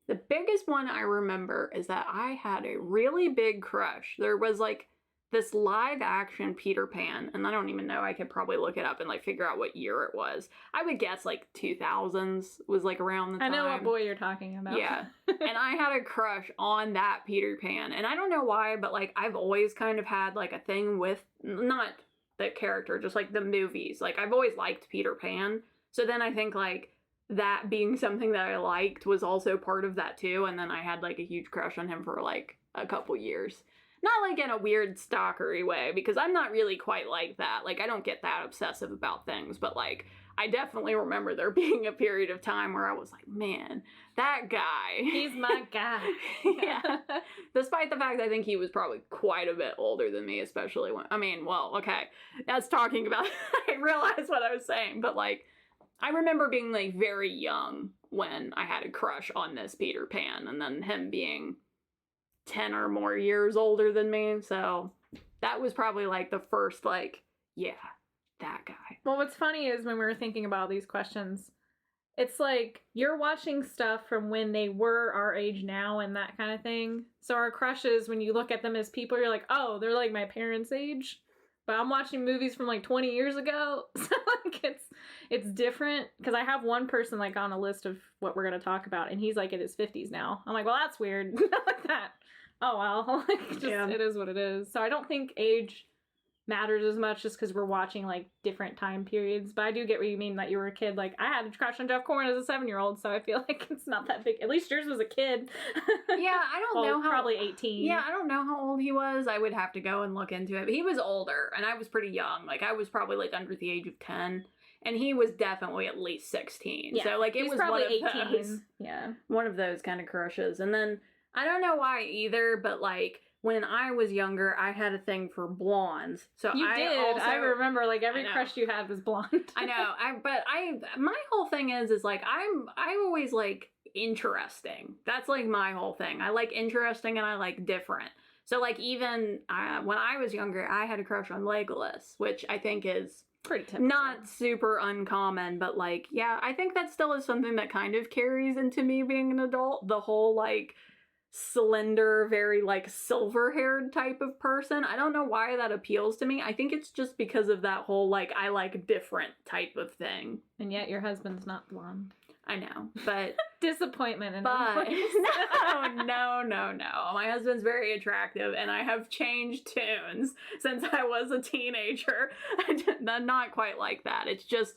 The biggest one I remember is that I had a really big crush. There was like this live action Peter Pan, and I don't even know, I could probably look it up and like figure out what year it was. I would guess like 2000s was like around the time. I know what boy you're talking about. Yeah. And I had a crush on that Peter Pan. And I don't know why, but like I've always kind of had like a thing with, not the character, just like the movies. Like I've always liked Peter Pan. So then I think like that being something that I liked was also part of that too. And then I had like a huge crush on him for like a couple years. Not like in a weird stalkery way, because I'm not really quite like that. Like I don't get that obsessive about things, but like I definitely remember there being a period of time where I was like, man, that guy. He's my guy. Yeah. Despite the fact I think he was probably quite a bit older than me, especially when, I mean, well, okay, that's talking about, I realized what I was saying, but like, I remember being like very young when I had a crush on this Peter Pan, and then him being 10 or more years older than me, so that was probably like the first like, yeah, that guy. Well, what's funny is when we were thinking about these questions, it's like you're watching stuff from when they were our age now and that kind of thing. So our crushes, when you look at them as people, you're like, oh, they're like my parents' age. But I'm watching movies from like 20 years ago, so like it's different. Because I have one person like on a list of what we're gonna talk about, and he's like in his 50s now. I'm like, well, that's weird. Like that. Oh well, like just Yeah. It is what it is. So I don't think age matters as much just because we're watching like different time periods. But I do get what you mean that you were a kid. Like I had a crush on Jeff Corrin as a 7-year-old, so I feel like it's not that big. At least yours was a kid. Yeah, I don't know how... Probably 18. Yeah, I don't know how old he was. I would have to go and look into it. But he was older, and I was pretty young. Like, I was probably, like, under the age of 10. And he was definitely at least 16. Yeah, So, like, it he was probably one of 18. those. Yeah. One of those kind of crushes. And then, I don't know why either, but, like, when I was younger, I had a thing for blondes. So You did. Also, I remember, like, every I know. crush you had was blonde. I know. My whole thing is like, I'm always, like, interesting. That's, like, my whole thing. I like interesting and I like different. So, like, even when I was younger, I had a crush on Legolas, which I think is Pretty typical. not super uncommon, but, like, yeah, I think that still is something that kind of carries into me being an adult. The whole, like, slender, very, like, silver-haired type of person. I don't know why that appeals to me. I think it's just because of that whole, like, I like different type of thing. And yet your husband's not blonde. I know, but... Disappointment in But every no. My husband's very attractive, and I have changed tunes since I was a teenager. I'm not quite like that. It's just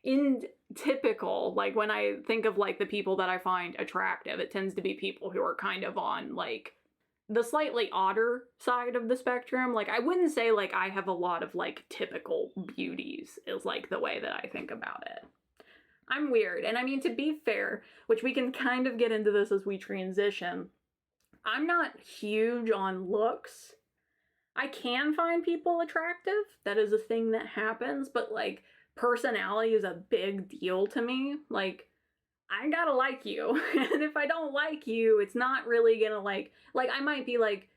in typical, like when I think of like the people that I find attractive, it tends to be people who are kind of on like the slightly odder side of the spectrum. Like I wouldn't say like I have a lot of like typical beauties is like the way that I think about it. I'm weird. And I mean, to be fair, which we can kind of get into this as we transition, I'm not huge on looks. I can find people attractive. That is a thing that happens. But, like, personality is a big deal to me. Like, I gotta like you. And if I don't like you, it's not really gonna, like, I might be, like,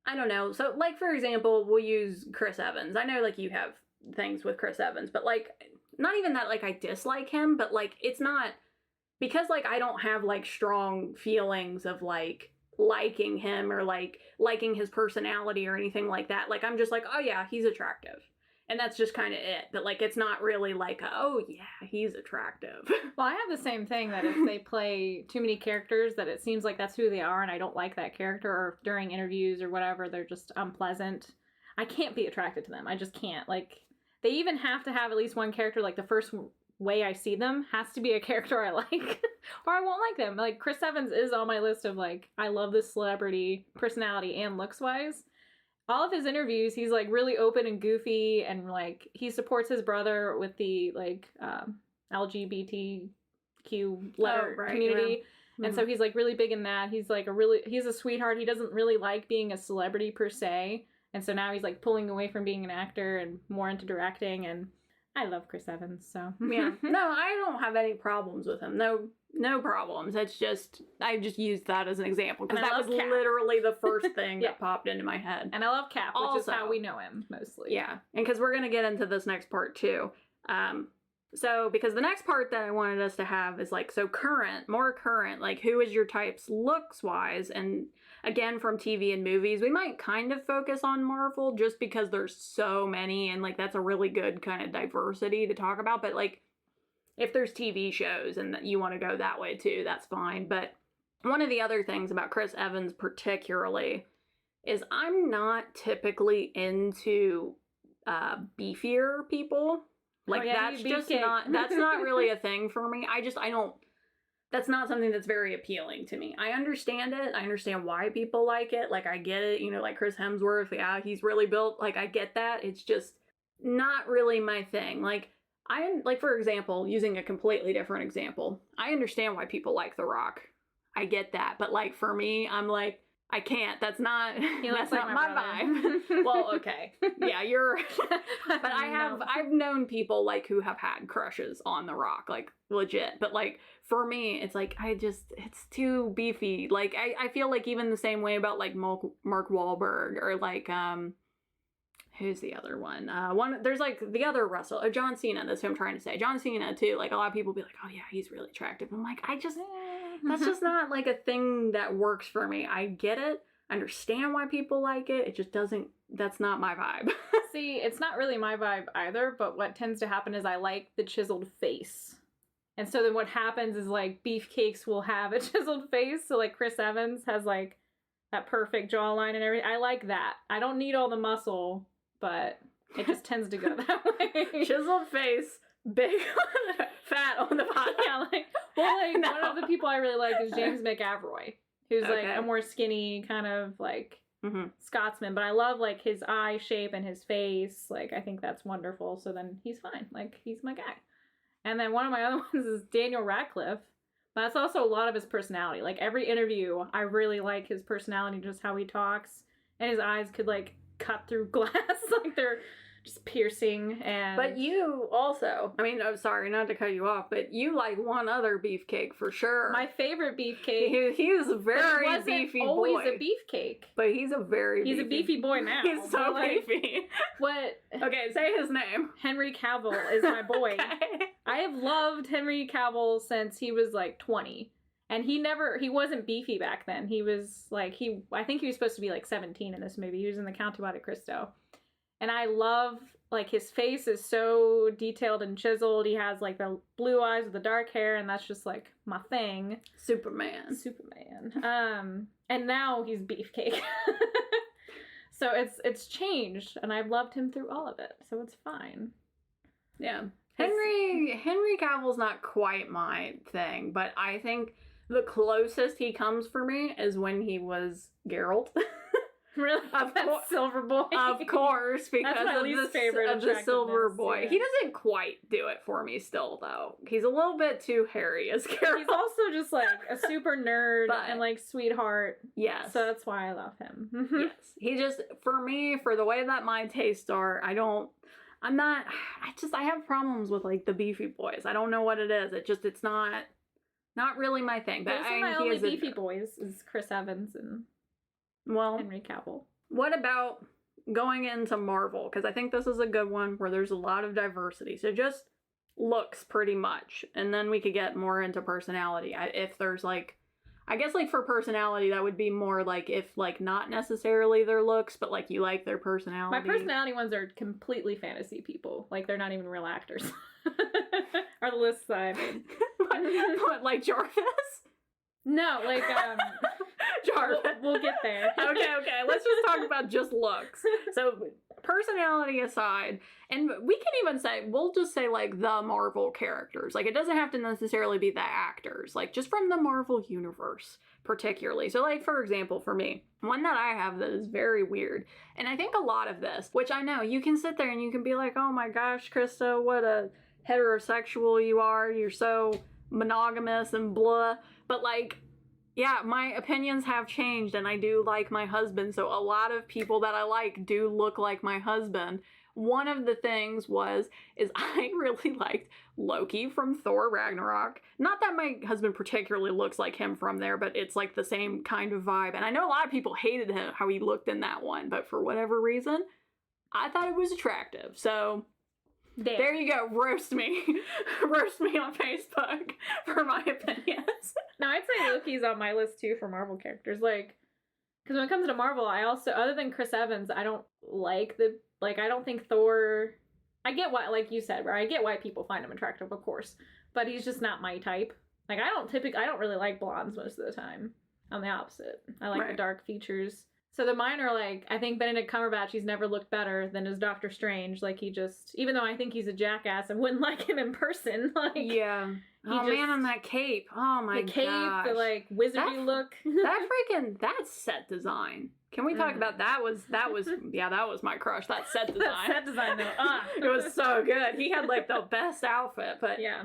I don't know. So, like, for example, we'll use Chris Evans. I know, like, you have things with Chris Evans, but, like... Not even that, like, I dislike him, but, like, it's not... Because, like, I don't have, like, strong feelings of, like, liking him or, like, liking his personality or anything like that. Like, I'm just like, oh, yeah, he's attractive. And that's just kind of it. But, like, it's not really like, oh, yeah, he's attractive. Well, I have the same thing that if they play too many characters that it seems like that's who they are and I don't like that character, or during interviews or whatever, they're just unpleasant. I can't be attracted to them. I just can't. Like... They even have to have at least one character, like the first way I see them has to be a character I like or I won't like them. Like Chris Evans is on my list of like, I love this celebrity personality and looks wise. All of his interviews, he's like really open and goofy and like he supports his brother with the like LGBTQ community. Yeah. And so he's like really big in that. He's like he's a sweetheart. He doesn't really like being a celebrity per se. And so now he's like pulling away from being an actor and more into directing, and I love Chris Evans, so. Yeah. No, I don't have any problems with him. No problems. It's just, I just used that as an example because that was Cap. Literally the first thing that popped into my head. And I love Cap, which is how we know him mostly. Yeah. And because we're going to get into this next part too. So, because the next part that I wanted us to have is like, so more current, like who is your types looks wise? And again, from TV and movies, we might kind of focus on Marvel just because there's so many and like that's a really good kind of diversity to talk about. But like, if there's TV shows and you want to go that way too, that's fine. But one of the other things about Chris Evans particularly is I'm not typically into beefier people. Like, that's just that's not really a thing for me. That's not something that's very appealing to me. I understand it. I understand why people like it. Like, I get it. You know, like Chris Hemsworth, yeah, he's really built. Like, I get that. It's just not really my thing. Like, for example, using a completely different example, I understand why people like The Rock. I get that. But, like, for me, I'm like, I can't. That's not my vibe. Well, okay. Yeah, you're but I've known people like who have had crushes on The Rock, like legit. But like for me, it's like it's too beefy. Like I feel like even the same way about like Mark Wahlberg or like who's the other one? There's like the other wrestler, John Cena. That's who I'm trying to say. John Cena too. Like a lot of people be like, oh yeah, he's really attractive. I'm like, that's just not like a thing that works for me. I get it. I understand why people like it. It just doesn't, that's not my vibe. See, it's not really my vibe either, but what tends to happen is I like the chiseled face. And so then what happens is like beefcakes will have a chiseled face. So like Chris Evans has like that perfect jawline and everything. I like that. I don't need all the muscle, but it just tends to go that way. Chiseled face, big fat on the bottom. Yeah, like, well, like no. One of the people I really like is James McAvoy, who's like a more skinny kind of like Scotsman, but I love like his eye shape and his face. Like I think that's wonderful. So then he's fine. Like he's my guy. And then one of my other ones is Daniel Radcliffe. But that's also a lot of his personality. Like every interview, I really like his personality, just how he talks, and his eyes could like cut through glass, like they're just piercing. And but you also, I mean, I'm sorry not to cut you off, but you like one other beefcake for sure. My favorite beefcake. He's a very beefy boy. Always a beefcake. But he's a beefy boy now. He's so like, beefy. What? Okay, say his name. Henry Cavil is my boy. Okay. I have loved Henry Cavil since he was like 20. And he wasn't beefy back then. He was like, I think he was supposed to be like 17 in this movie. He was in the Count of Monte Cristo. And I love, like, his face is so detailed and chiseled. He has, like, the blue eyes with the dark hair, and that's just, like, my thing. Superman. And now he's beefcake. So it's changed, and I've loved him through all of it, so it's fine. Yeah. Henry Cavill's not quite my thing, but I think the closest he comes for me is when he was Geralt. Really? Silver Boy? Of course, because that's my least favorite of the Silver Boy. Yeah. He doesn't quite do it for me still, though. He's a little bit too hairy as Geralt. He's also just, like, a super nerd and, like, sweetheart. Yes. So that's why I love him. Yes. He just, for me, for the way that my tastes are, I have problems with, like, the beefy boys. I don't know what it is. It's not really my thing. But those are my only beefy boys is Chris Evans and Henry Cavil. What about going into Marvel? Because I think this is a good one where there's a lot of diversity. So just looks pretty much. And then we could get more into personality. If there's like, I guess like for personality, that would be more like if like not necessarily their looks, but like you like their personality. My personality ones are completely fantasy people. Like they're not even real actors. Are the lists that I made. What, like Jarvis? No, like, Jarvis. We'll get there. Okay. Let's just talk about just looks. So, personality aside, and we can even say, we'll just say like the Marvel characters. Like it doesn't have to necessarily be the actors, like just from the Marvel universe particularly. So like, for example, for me, one that I have that is very weird, and I think a lot of this, which I know you can sit there and you can be like, oh my gosh, Krista, what a heterosexual you are. You're so monogamous and blah. But like, yeah, my opinions have changed and I do like my husband. So a lot of people that I like do look like my husband. One of the things is I really liked Loki from Thor Ragnarok. Not that my husband particularly looks like him from there, but it's like the same kind of vibe. And I know a lot of people hated him, how he looked in that one, but for whatever reason, I thought it was attractive. So Damn. there you go, roast me. Roast me on Facebook for my opinions. No, I'd say Loki's on my list too for Marvel characters. Like, because when it comes to Marvel, I also, other than Chris Evans, I don't like I don't think Thor, I get why, like you said, where I get why people find him attractive, of course, but he's just not my type. Like, I don't really like blondes most of the time. I'm the opposite. I like the dark features. So the mine are like, I think Benedict Cumberbatch, he's never looked better than as Doctor Strange. Like, he just, even though I think he's a jackass and wouldn't like him in person, like... Yeah. Oh, man, on that cape. Oh, my god. The cape, the, like, wizardy look. That's set design. Can we talk about that was my crush, that set design. That set design, though. It was so good. He had, like, the best outfit, but... Yeah.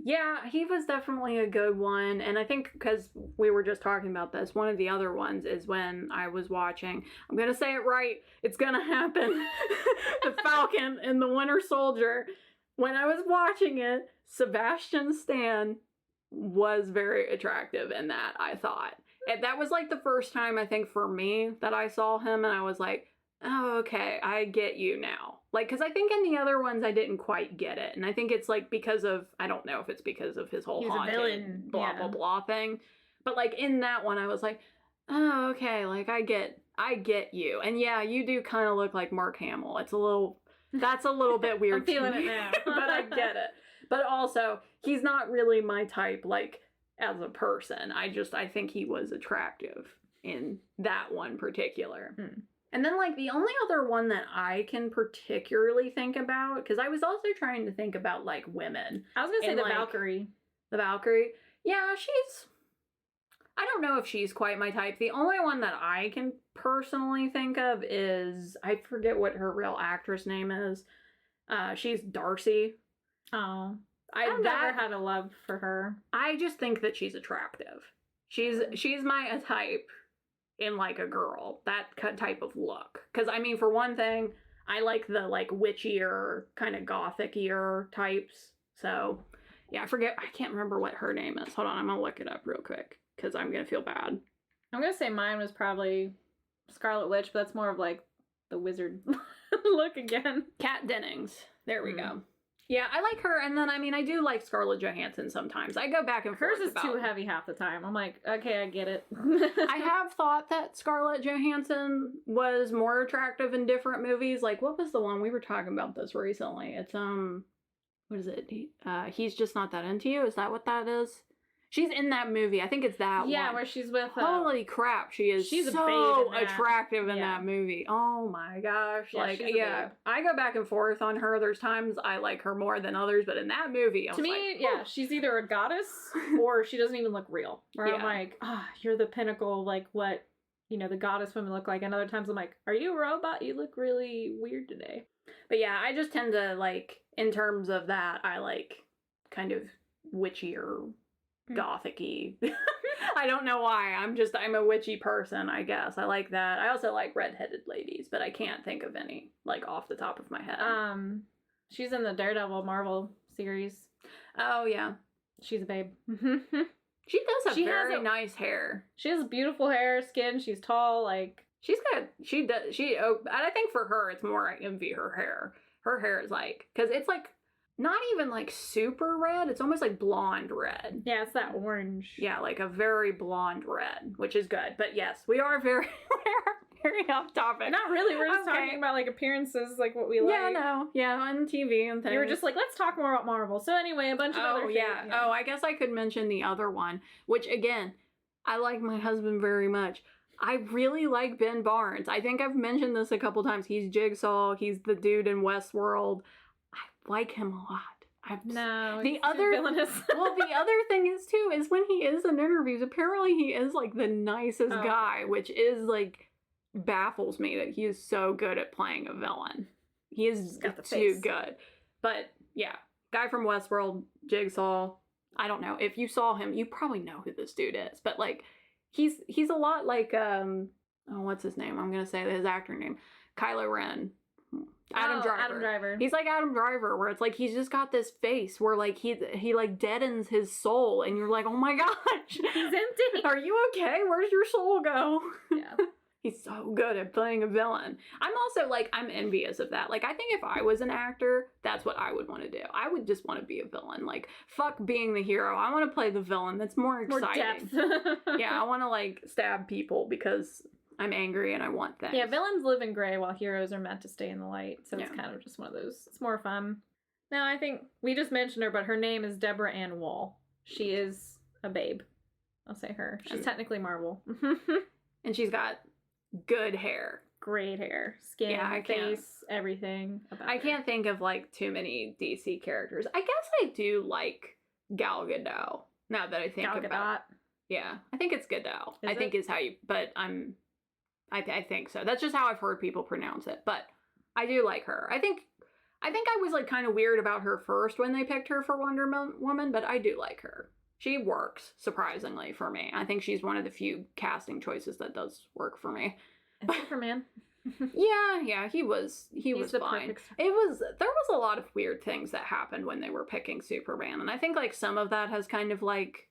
Yeah, he was definitely a good one, and I think, because we were just talking about this, one of the other ones is when I was watching, I'm gonna say it right, it's gonna happen, The Falcon and the Winter Soldier. When I was watching it, Sebastian Stan was very attractive in that, I thought. And that was like the first time, I think, for me that I saw him and I was like, oh, okay, I get you now. Like, because I think in the other ones I didn't quite get it. And I think it's like because of, I don't know if it's because of his whole haunted blah, blah, blah thing. But like in that one, I was like, oh, okay, like I get you. And yeah, you do kind of look like Mark Hamill. That's a little bit weird. I'm feeling it now. But I get it. But also, he's not really my type, like, as a person. I think he was attractive in that one particular. And then, like, the only other one that I can particularly think about, because I was also trying to think about, like, women. I was going to say the like, Valkyrie. The Valkyrie? Yeah, I don't know if she's quite my type. The only one that I can personally think of is, I forget what her real actress name is. She's Darcy. Oh. I've never had a love for her. I just think that she's attractive. She's my type in, like, a girl. That type of look. Because, I mean, for one thing, I like the, like, witchier, kind of gothic-ier types. So, yeah, I can't remember what her name is. Hold on, I'm gonna look it up real quick. Because I'm going to feel bad. I'm going to say mine was probably Scarlet Witch, but that's more of like the wizard look again. Kat Dennings. There we go. Yeah, I like her. And then, I mean, I do like Scarlett Johansson sometimes. I go back and forth. Hers is too heavy half the time. I'm like, okay, I get it. I have thought that Scarlett Johansson was more attractive in different movies. Like, what was the one? We were talking about this recently. It's, what is it? He's Just Not That Into You. Is that what that is? She's in that movie. I think it's that one. Yeah, where she's with... Holy crap, she's a so babe in that. attractive in that movie. Oh my gosh. Yeah, like, she's a babe. I go back and forth on her. There's times I like her more than others, but in that movie, I was like, she's either a goddess or she doesn't even look real. Where I'm like, you're the pinnacle of, like, what, you know, the goddess women look like. And other times I'm like, are you a robot? You look really weird today. But yeah, I just tend to, like, in terms of that, I like kind of witchier, gothic-y. I don't know why. I'm a witchy person, I guess. I like that. I also like redheaded ladies, but I can't think of any, like, off the top of my head. She's in the Daredevil Marvel series. Oh, yeah. She's a babe. She does have very nice hair. She has beautiful hair, skin. She's tall, like... And I think for her, it's more, I envy her hair. Her hair is, like, because it's, like, not even, like, super red. It's almost like blonde red. Yeah, it's that orange. Yeah, like a very blonde red, which is good. But yes, we are very, very off topic. Not really. We're just talking about, like, appearances, like, what we like. Yeah, no. Yeah, on TV and things. You were just like, let's talk more about Marvel. So anyway, a bunch of other things. Yeah. Oh, I guess I could mention the other one, which, again, I like my husband very much. I really like Ben Barnes. I think I've mentioned this a couple times. He's Jigsaw. He's the dude in Westworld. I like him a lot. No, the other villainous. Well, the other thing is too is when he is in interviews, apparently he is like the nicest guy, which is like baffles me that he is so good at playing a villain. He is too good. But yeah, guy from Westworld, Jigsaw. I don't know if you saw him, you probably know who this dude is. But like, he's a lot like what's his name? I'm gonna say his actor name, Kylo Ren. Adam Driver. He's like Adam Driver, where it's like he's just got this face where like he like deadens his soul, and you're like, oh my gosh, he's empty. Are you okay? Where's your soul go? Yeah. He's so good at playing a villain. I'm also like, I'm envious of that. Like, I think if I was an actor, that's what I would want to do. I would just want to be a villain. Like, fuck being the hero. I want to play the villain. That's more exciting. More depth. Yeah, I want to like stab people because I'm angry and I want things. Yeah, villains live in gray while heroes are meant to stay in the light. So it's kind of just one of those. It's more fun. Now, I think we just mentioned her, but her name is Deborah Ann Woll. She is a babe. I'll say her. She's technically Marvel. And she's got good hair. Great hair. Skin, face, everything. I can't think of like too many DC characters. I guess I do like Gal Gadot. Now that I think about it. Yeah, I think it's Gadot. I think is how you, but I think so. That's just how I've heard people pronounce it. But I do like her. I think I was like kind of weird about her first when they picked her for Wonder Woman, but I do like her. She works, surprisingly, for me. I think she's one of the few casting choices that does work for me. And Superman. yeah, he was fine. There was a lot of weird things that happened when they were picking Superman, and I think like some of that has kind of like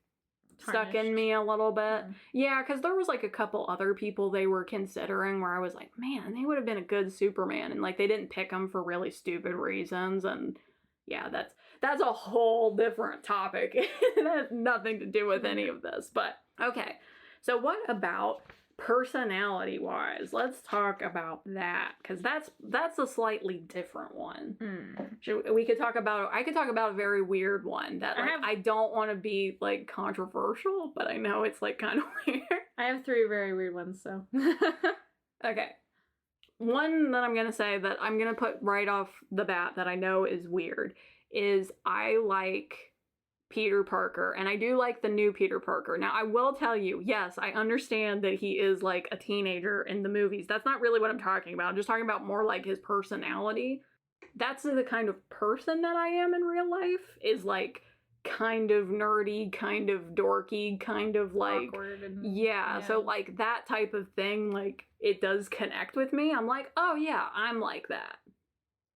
stuck in me a little bit. Mm-hmm. Yeah, because there was like a couple other people they were considering where I was like, man, they would have been a good Superman, and like they didn't pick him for really stupid reasons, and yeah, that's a whole different topic. It has nothing to do with any of this. But okay, so what about personality-wise? Let's talk about that, because that's a slightly different one. I could talk about a very weird one that like, I don't want to be like controversial, but I know it's like kind of weird. I have 3 very weird ones, so. Okay. One that I'm going to say that I'm going to put right off the bat that I know is weird is I like Peter Parker, and I do like the new Peter Parker. Now, I will tell you, yes, I understand that he is like a teenager in the movies. That's not really what I'm talking about. I'm just talking about more like his personality. That's the kind of person that I am in real life, is like kind of nerdy, kind of dorky, kind of like awkward and, yeah, so like that type of thing, like it does connect with me. I'm like, oh yeah, I'm like that.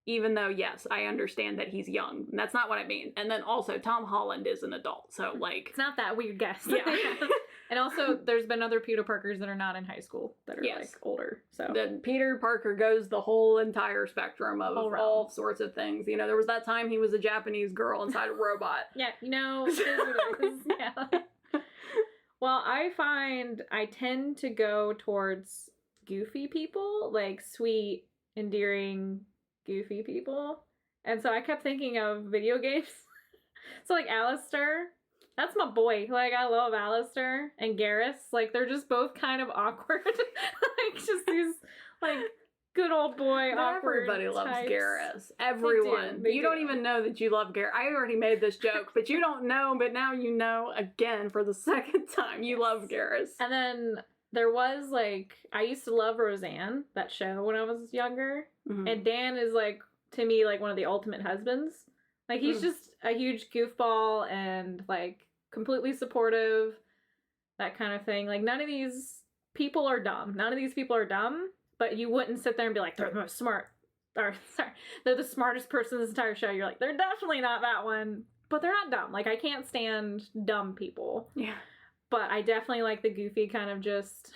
Even though, yes, I understand that he's young. That's not what I mean. And then also, Tom Holland is an adult, so like it's not that weird, guess. Yeah. And also, there's been other Peter Parkers that are not in high school that are like older. So the Peter Parker goes the whole entire spectrum of all sorts of things. You know, there was that time he was a Japanese girl inside a robot. Yeah, you know, it is what it is. Yeah. Well, I find I tend to go towards goofy people, like sweet, endearing, goofy people. And so I kept thinking of video games. So like Alistair, that's my boy. Like I love Alistair and Garrus. Like they're just both kind of awkward. Like just these like good old boy awkward Everybody loves types. Garrus. Everyone. They you do. Don't even know that you love Garrus. I already made this joke, but you don't know, but now you know again for the second time. You love Garrus. And then there was like, I used to love Roseanne, that show, when I was younger. Mm-hmm. And Dan is like, to me, like one of the ultimate husbands. Like he's just a huge goofball and like completely supportive, that kind of thing. Like none of these people are dumb. None of these people are dumb, but you wouldn't sit there and be like, they're the most smart. Or sorry, they're the smartest person in this entire show. You're like, they're definitely not that one, but they're not dumb. Like I can't stand dumb people. Yeah. But I definitely like the goofy kind of just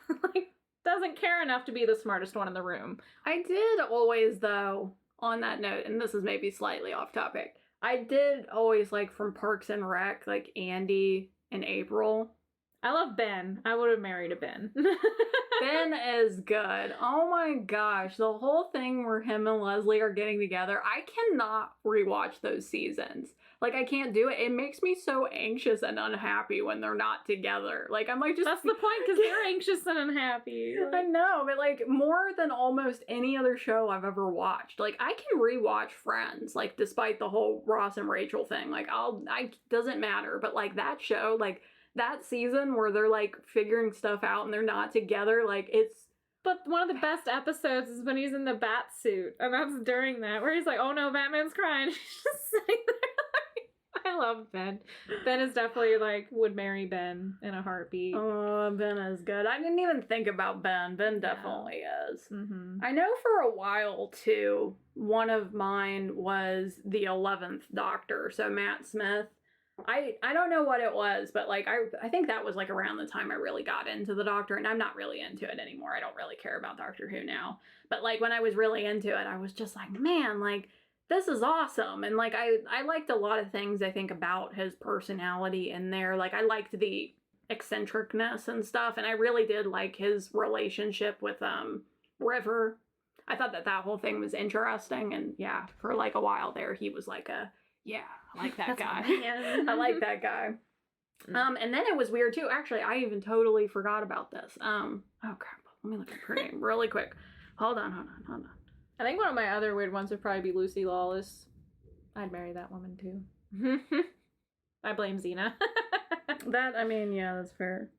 like doesn't care enough to be the smartest one in the room. I did always, though, on that note, and this is maybe slightly off topic, I did always like from Parks and Rec, like Andy and April. I love Ben. I would have married a Ben. Ben is good. Oh my gosh. The whole thing where him and Leslie are getting together, I cannot rewatch those seasons. Like, I can't do it. It makes me so anxious and unhappy when they're not together. Like, I'm like, just... That's the point, because they're anxious and unhappy. I know, but like, more than almost any other show I've ever watched. Like, I can rewatch Friends, like, despite the whole Ross and Rachel thing. Like, doesn't matter. But like, that show, like, that season where they're like figuring stuff out and they're not together, like, it's... But one of the best episodes is when he's in the bat suit, and that's during that, where he's like, oh no, Batman's crying. He's just sitting there. I love Ben. Ben is definitely like, would marry Ben in a heartbeat. Oh, Ben is good. I didn't even think about Ben. Ben definitely is. Mm-hmm. I know for a while too, one of mine was the 11th Doctor, so Matt Smith. I don't know what it was, but like I think that was like around the time I really got into the Doctor, and I'm not really into it anymore. I don't really care about Doctor Who now. But like when I was really into it, I was just like, man, like, this is awesome. And like I liked a lot of things, I think, about his personality in there. Like, I liked the eccentricness and stuff, and I really did like his relationship with River. I thought that whole thing was interesting, and yeah, for like a while there he was like I like that guy. I like that guy. And then it was weird too. Actually, I even totally forgot about this. Oh crap. Let me look at her name really quick. Hold on. I think one of my other weird ones would probably be Lucy Lawless. I'd marry that woman too. I blame Xena. That's fair.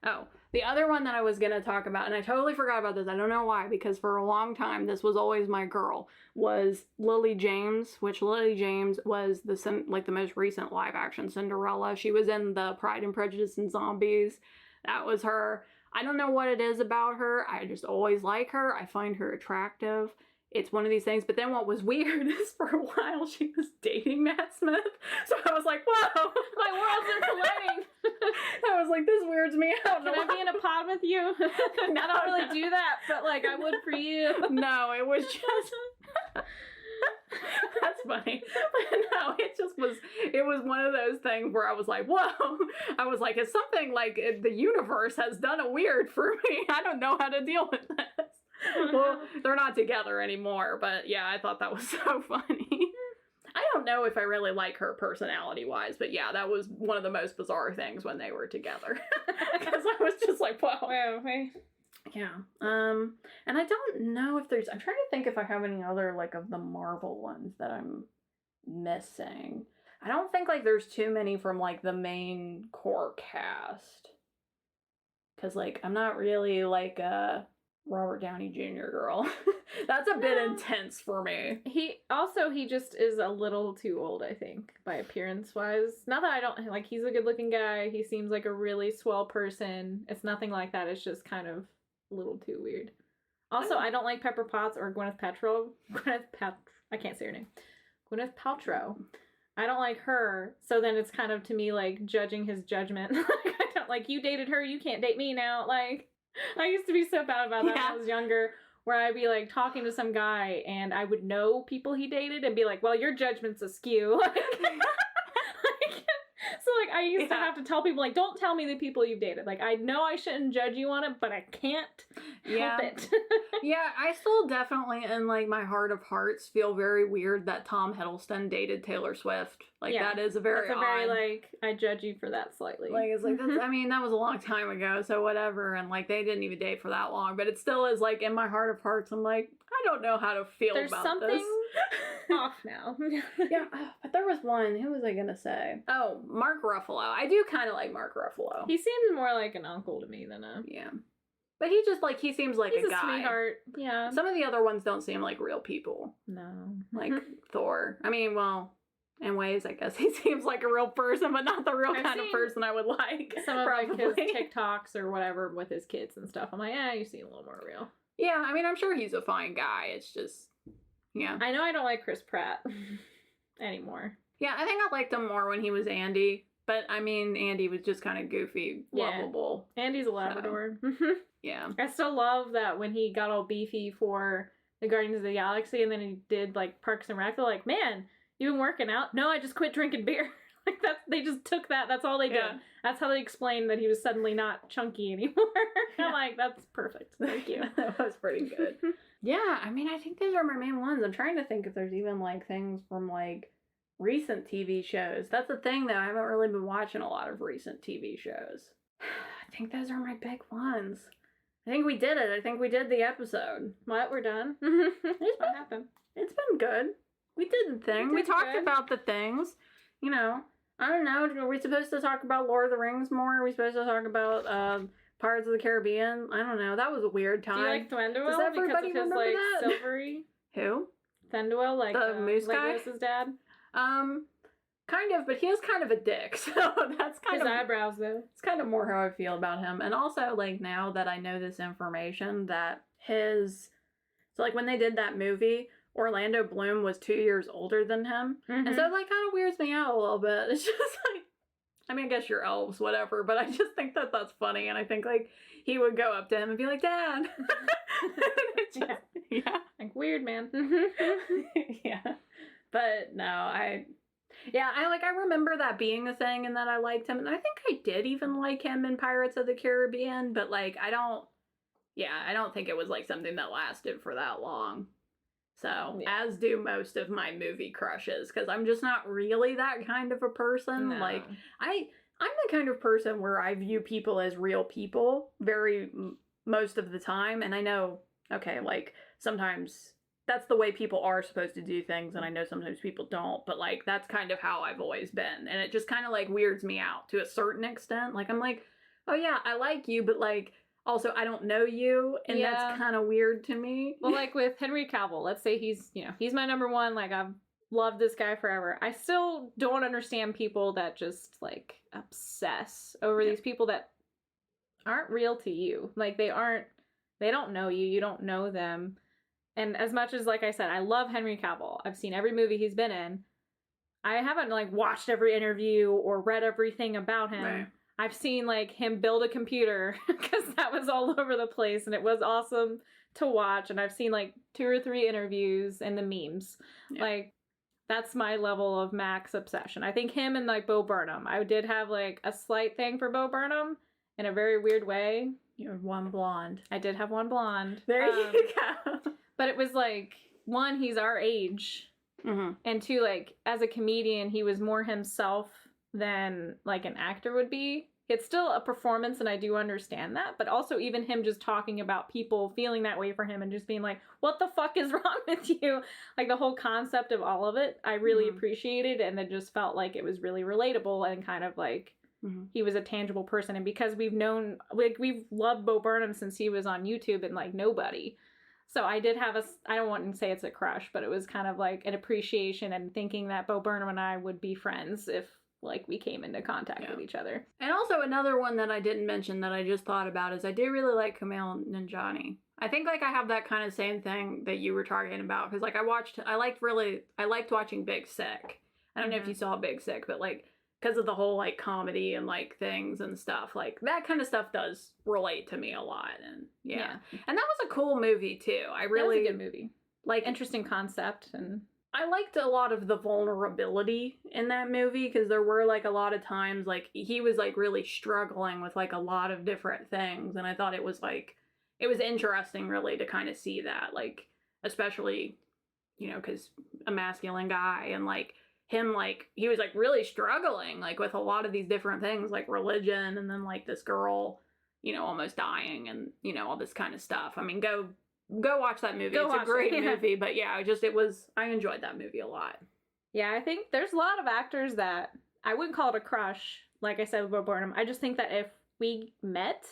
Oh, the other one that I was going to talk about, and I totally forgot about this, I don't know why, because for a long time this was always my girl, was Lily James, which Lily James was the most recent live action Cinderella. She was in the Pride and Prejudice and Zombies. That was her. I don't know what it is about her. I just always like her. I find her attractive. It's one of these things. But then what was weird is for a while she was dating Matt Smith. So I was like, whoa, my worlds are colliding. I was like, this weirds me out. Can I be in a pod with you? No, I don't really do that, but like I would for you. No, it was just... That's funny. But no, it was one of those things where I was like, whoa. I was like, it's something like the universe has done a weird for me. I don't know how to deal with this. Well, they're not together anymore, but yeah, I thought that was so funny. I don't know if I really like her personality-wise, but yeah, that was one of the most bizarre things when they were together. Because I was just like, wow. Yeah. And I don't know if I'm trying to think if I have any other, like, of the Marvel ones that I'm missing. I don't think, like, there's too many from, like, the main core cast. Because, like, I'm not really, like, a Robert Downey Jr. girl. That's a bit intense for me. He just is a little too old, I think, by appearance-wise. Not that I don't, like, he's a good-looking guy. He seems like a really swell person. It's nothing like that. It's just kind of a little too weird. Also, I don't like Pepper Potts or Gwyneth Paltrow. I can't say her name. Gwyneth Paltrow. I don't like her. So then it's kind of, to me, like, judging his judgment. I don't, like, you dated her, you can't date me now. Like, I used to be so bad about that when I was younger, where I'd be, like, talking to some guy, and I would know people he dated and be like, well, your judgment's askew. So, like, I used to have to tell people, like, don't tell me the people you've dated. Like, I know I shouldn't judge you on it, but I can't help it. Yeah, I still definitely, in, like, my heart of hearts, feel very weird that Tom Hiddleston dated Taylor Swift. Like, that is a very odd... like, I judge you for that slightly. Like, it's like, that's, I mean, that was a long time ago, so whatever, and, like, they didn't even date for that long, but it still is, like, in my heart of hearts, I'm like, I don't know how to feel about this. There's something off now. Yeah, but there was one, who was I gonna say? Oh, Mark Ruffalo. I do kind of like Mark Ruffalo. He seems more like an uncle to me than a... Yeah. But he just, like, he seems like He's a guy. Sweetheart. Yeah. Some of the other ones don't seem like real people. No. Like Thor. I mean, well, in ways, I guess he seems like a real person, but not the real kind of person I would like. Some of like his TikToks or whatever with his kids and stuff. I'm like, you seem a little more real. Yeah, I mean, I'm sure he's a fine guy. It's just, yeah. I know I don't like Chris Pratt anymore. Yeah, I think I liked him more when he was Andy. But, I mean, Andy was just kind of goofy, lovable. Andy's a Labrador. So, yeah. I still love that when he got all beefy for the Guardians of the Galaxy and then he did, like, Parks and Rec. They're like, man, you been working out? No, I just quit drinking beer. Like they just took that. That's all they did. Yeah. That's how they explained that he was suddenly not chunky anymore. Yeah. I'm like, that's perfect. Thank you. That was pretty good. Yeah, I mean, I think those are my main ones. I'm trying to think if there's even, like, things from, like, recent TV shows. That's the thing, though. I haven't really been watching a lot of recent TV shows. I think those are my big ones. I think we did it. I think we did the episode. What? We're done? What happened? It's been good. We did the thing. We did talked good. about the things. You know, I don't know. Are we supposed to talk about Lord of the Rings more? Are we supposed to talk about Pirates of the Caribbean? I don't know. That was a weird time. Do you like Thranduil? Does everybody because of his, remember like, that? silvery? Who? Thranduil, like The moose guy? Legolas's dad? Kind of, but he is kind of a dick, so that's kind His of... eyebrows, though. It's kind of more how I feel about him. And also, like, now that I know this information, that his... So, like, when they did that movie, Orlando Bloom was 2 years older than him. Mm-hmm. And so it, like, kind of weirds me out a little bit. It's just, like... I mean, I guess you're elves, whatever, but I just think that that's funny. And I think, like, he would go up to him and be like, Dad! Yeah. Like, weird, man. Yeah. But, no, I remember that being a thing and that I liked him. And I think I did even like him in Pirates of the Caribbean, but, like, I don't think it was, like, something that lasted for that long. So, Yeah. as do most of my movie crushes, because I'm just not really that kind of a person. No. Like, I'm the kind of person where I view people as real people most of the time. And I know, okay, like, sometimes that's the way people are supposed to do things, and I know sometimes people don't, but, like, that's kind of how I've always been, and it just kind of, like, weirds me out to a certain extent. Like, I'm like, oh yeah, I like you, but, like, also I don't know you, and Yeah. that's kind of weird to me. Well, like, with Henry Cavil, let's say he's my number one, like, I've loved this guy forever. I still don't understand people that just, like, obsess over these people that aren't real to you. Like, they don't know you, you don't know them. And as much as, like I said, I love Henry Cavil. I've seen every movie he's been in. I haven't, like, watched every interview or read everything about him. Right. I've seen, like, him build a computer because that was all over the place and it was awesome to watch. And I've seen, like, 2 or 3 interviews and the memes. Yeah. Like, that's my level of max obsession. I think him and, like, Bo Burnham. I did have, like, a slight thing for Bo Burnham in a very weird way. You had one blonde. I did have one blonde. There you go. But it was, like, 1, he's our age. Mm-hmm. And 2, like, as a comedian, he was more himself than, like, an actor would be. It's still a performance, and I do understand that. But also even him just talking about people feeling that way for him and just being like, what the fuck is wrong with you? Like, the whole concept of all of it, I really appreciated. And it just felt like it was really relatable and kind of like he was a tangible person. And because we've loved Bo Burnham since he was on YouTube and, like, nobody. So I did have I don't want to say it's a crush, but it was kind of like an appreciation and thinking that Bo Burnham and I would be friends if, like, we came into contact with each other. And also another one that I didn't mention that I just thought about is I do really like Kumail Nanjiani. I think, like, I have that kind of same thing that you were talking about, because, like, I liked watching Big Sick. I don't know if you saw Big Sick, but, like, because of the whole, like, comedy and, like, things and stuff, like, that kind of stuff does relate to me a lot. And yeah. And that was a cool movie too. That was a good movie. Like, interesting concept. And I liked a lot of the vulnerability in that movie, because there were, like, a lot of times, like, he was, like, really struggling with, like, a lot of different things, and I thought it was, like, it was interesting really to kind of see that, like, especially, you know, because a masculine guy, and, like, him, like, he was, like, really struggling, like, with a lot of these different things, like religion, and then, like, this girl, you know, almost dying, and, you know, all this kind of stuff. I mean, go watch that movie. It's a great movie, but yeah, I enjoyed that movie a lot. Yeah, I think there's a lot of actors that I wouldn't call it a crush, like I said with Bo Burnham. I just think that if we met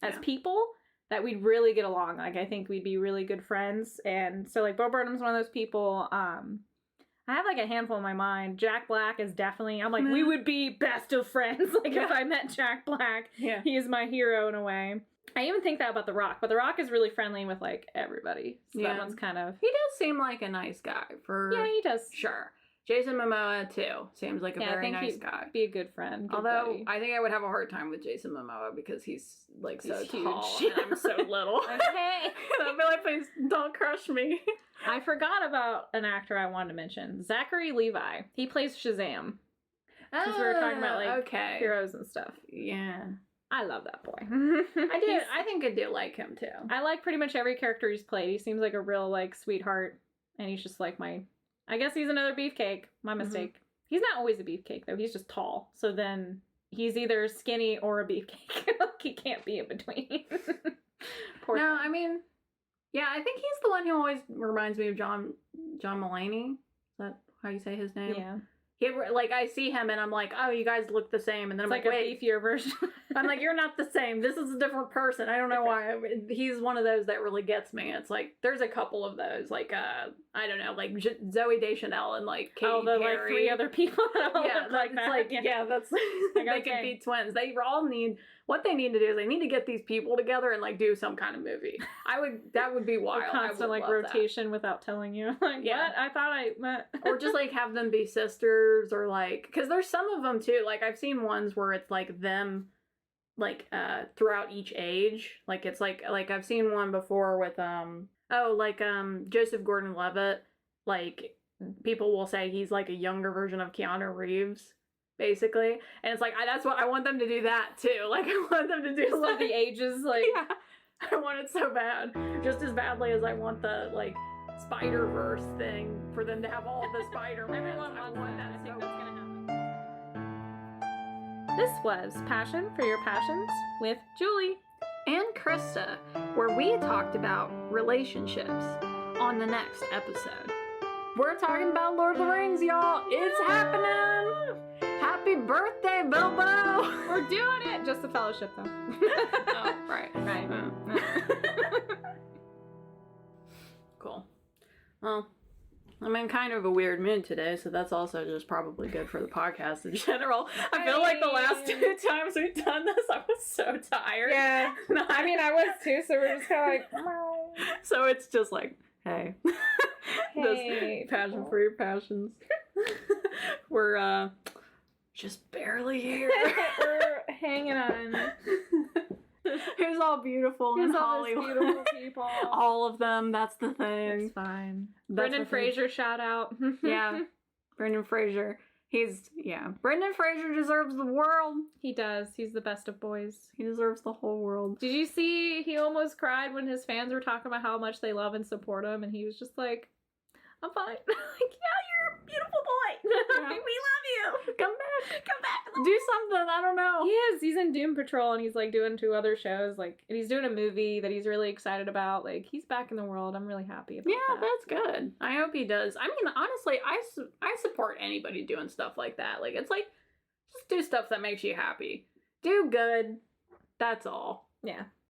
as people, that we'd really get along. Like, I think we'd be really good friends. And so, like, Bo Burnham's one of those people. I have, like, a handful in my mind. Jack Black is definitely, I'm like, we would be best of friends. Like, if I met Jack Black, he is my hero in a way. I even think that about The Rock, but The Rock is really friendly with, like, everybody. So that one's kind of... He does seem like a nice guy for... Yeah, he does. Sure. Jason Momoa, too. Seems like a very nice guy. Be a good friend. Although, buddy. I think I would have a hard time with Jason Momoa because he's, like, so huge. tall and I'm so little. Like, hey! I'd be like, please, don't crush me. I forgot about an actor I wanted to mention. Zachary Levi. He plays Shazam. Because we were talking about, like, okay. heroes and stuff. Yeah. I love that boy. I think I do like him, too. I like pretty much every character he's played. He seems like a real, like, sweetheart. And he's just like I guess he's another beefcake. My mistake. He's not always a beefcake, though. He's just tall. So then he's either skinny or a beefcake. He can't be in between. Poor No, thing. I mean, yeah, I think he's the one who always reminds me of John Mulaney. Is that how you say his name? Yeah. He, like, I see him and I'm like, oh, you guys look the same. And then It's I'm like like, a wait. beefier version. I'm like, you're not the same. This is a different person. I don't know why. He's one of those that really gets me. It's like, there's a couple of those. Like, I don't know, like Zooey Deschanel and, like, Katy Perry. Like 3 other people that all Yeah, look like that. like, yeah, that's, they can be twins. They all need, what they need to do is they need to get these people together and, like, do some kind of movie. That would be wild. A constant, like, rotation without telling you. Like, Yeah. what? I thought I meant. Or just, like, have them be sisters, or, like, because there's some of them, too. Like, I've seen ones where it's, like, them, like, throughout each age. Like, it's, like, I've seen one before with, Joseph Gordon-Levitt. Like, people will say he's, like, a younger version of Keanu Reeves, basically. And it's like, that's what, I want them to do that, too. Like, I want them to do, Just like, the ages, like. yeah. I want it so bad. Just as badly as I want the, like, Spider-Verse thing for them to have all the Spider-Man. Everyone I wants want that. I that think so that's bad. gonna happen. This was Passion for Your Passions with Julie And Krista, where we talked about relationships on the next episode. We're talking about Lord of the Rings, y'all. It's happening. Happy birthday, Bilbo. We're doing it. Just the fellowship, though. Oh, right. Right. Cool. Well, I'm in kind of a weird mood today, so that's also just probably good for the podcast in general. I feel like the last 2 times we've done this, I was so tired. Yeah. I mean, I was too, so we're just kind of like, So it's just like, hey. Hey, this passion for your passions. We're, just barely here. we're hanging on. Who's all beautiful in Here's all these Hollywood. beautiful people. All of them, that's the thing. It's fine. That's Brendan the thing. Fraser, shout out. Yeah. Brendan Fraser. Brendan Fraser deserves the world. He does. He's the best of boys. He deserves the whole world. Did you see he almost cried when his fans were talking about how much they love and support him, and he was just like, I'm fine. Like, yeah, you're a beautiful boy. Yeah. We love you. Come back. Come back. Do something. I don't know. He is. He's in Doom Patrol, and he's like doing 2 other shows. Like, and he's doing a movie that he's really excited about. Like, he's back in the world. I'm really happy about that. That's good. I hope he does. I mean, honestly, I support anybody doing stuff like that. Like, it's like, just do stuff that makes you happy. Do good. That's all. Yeah.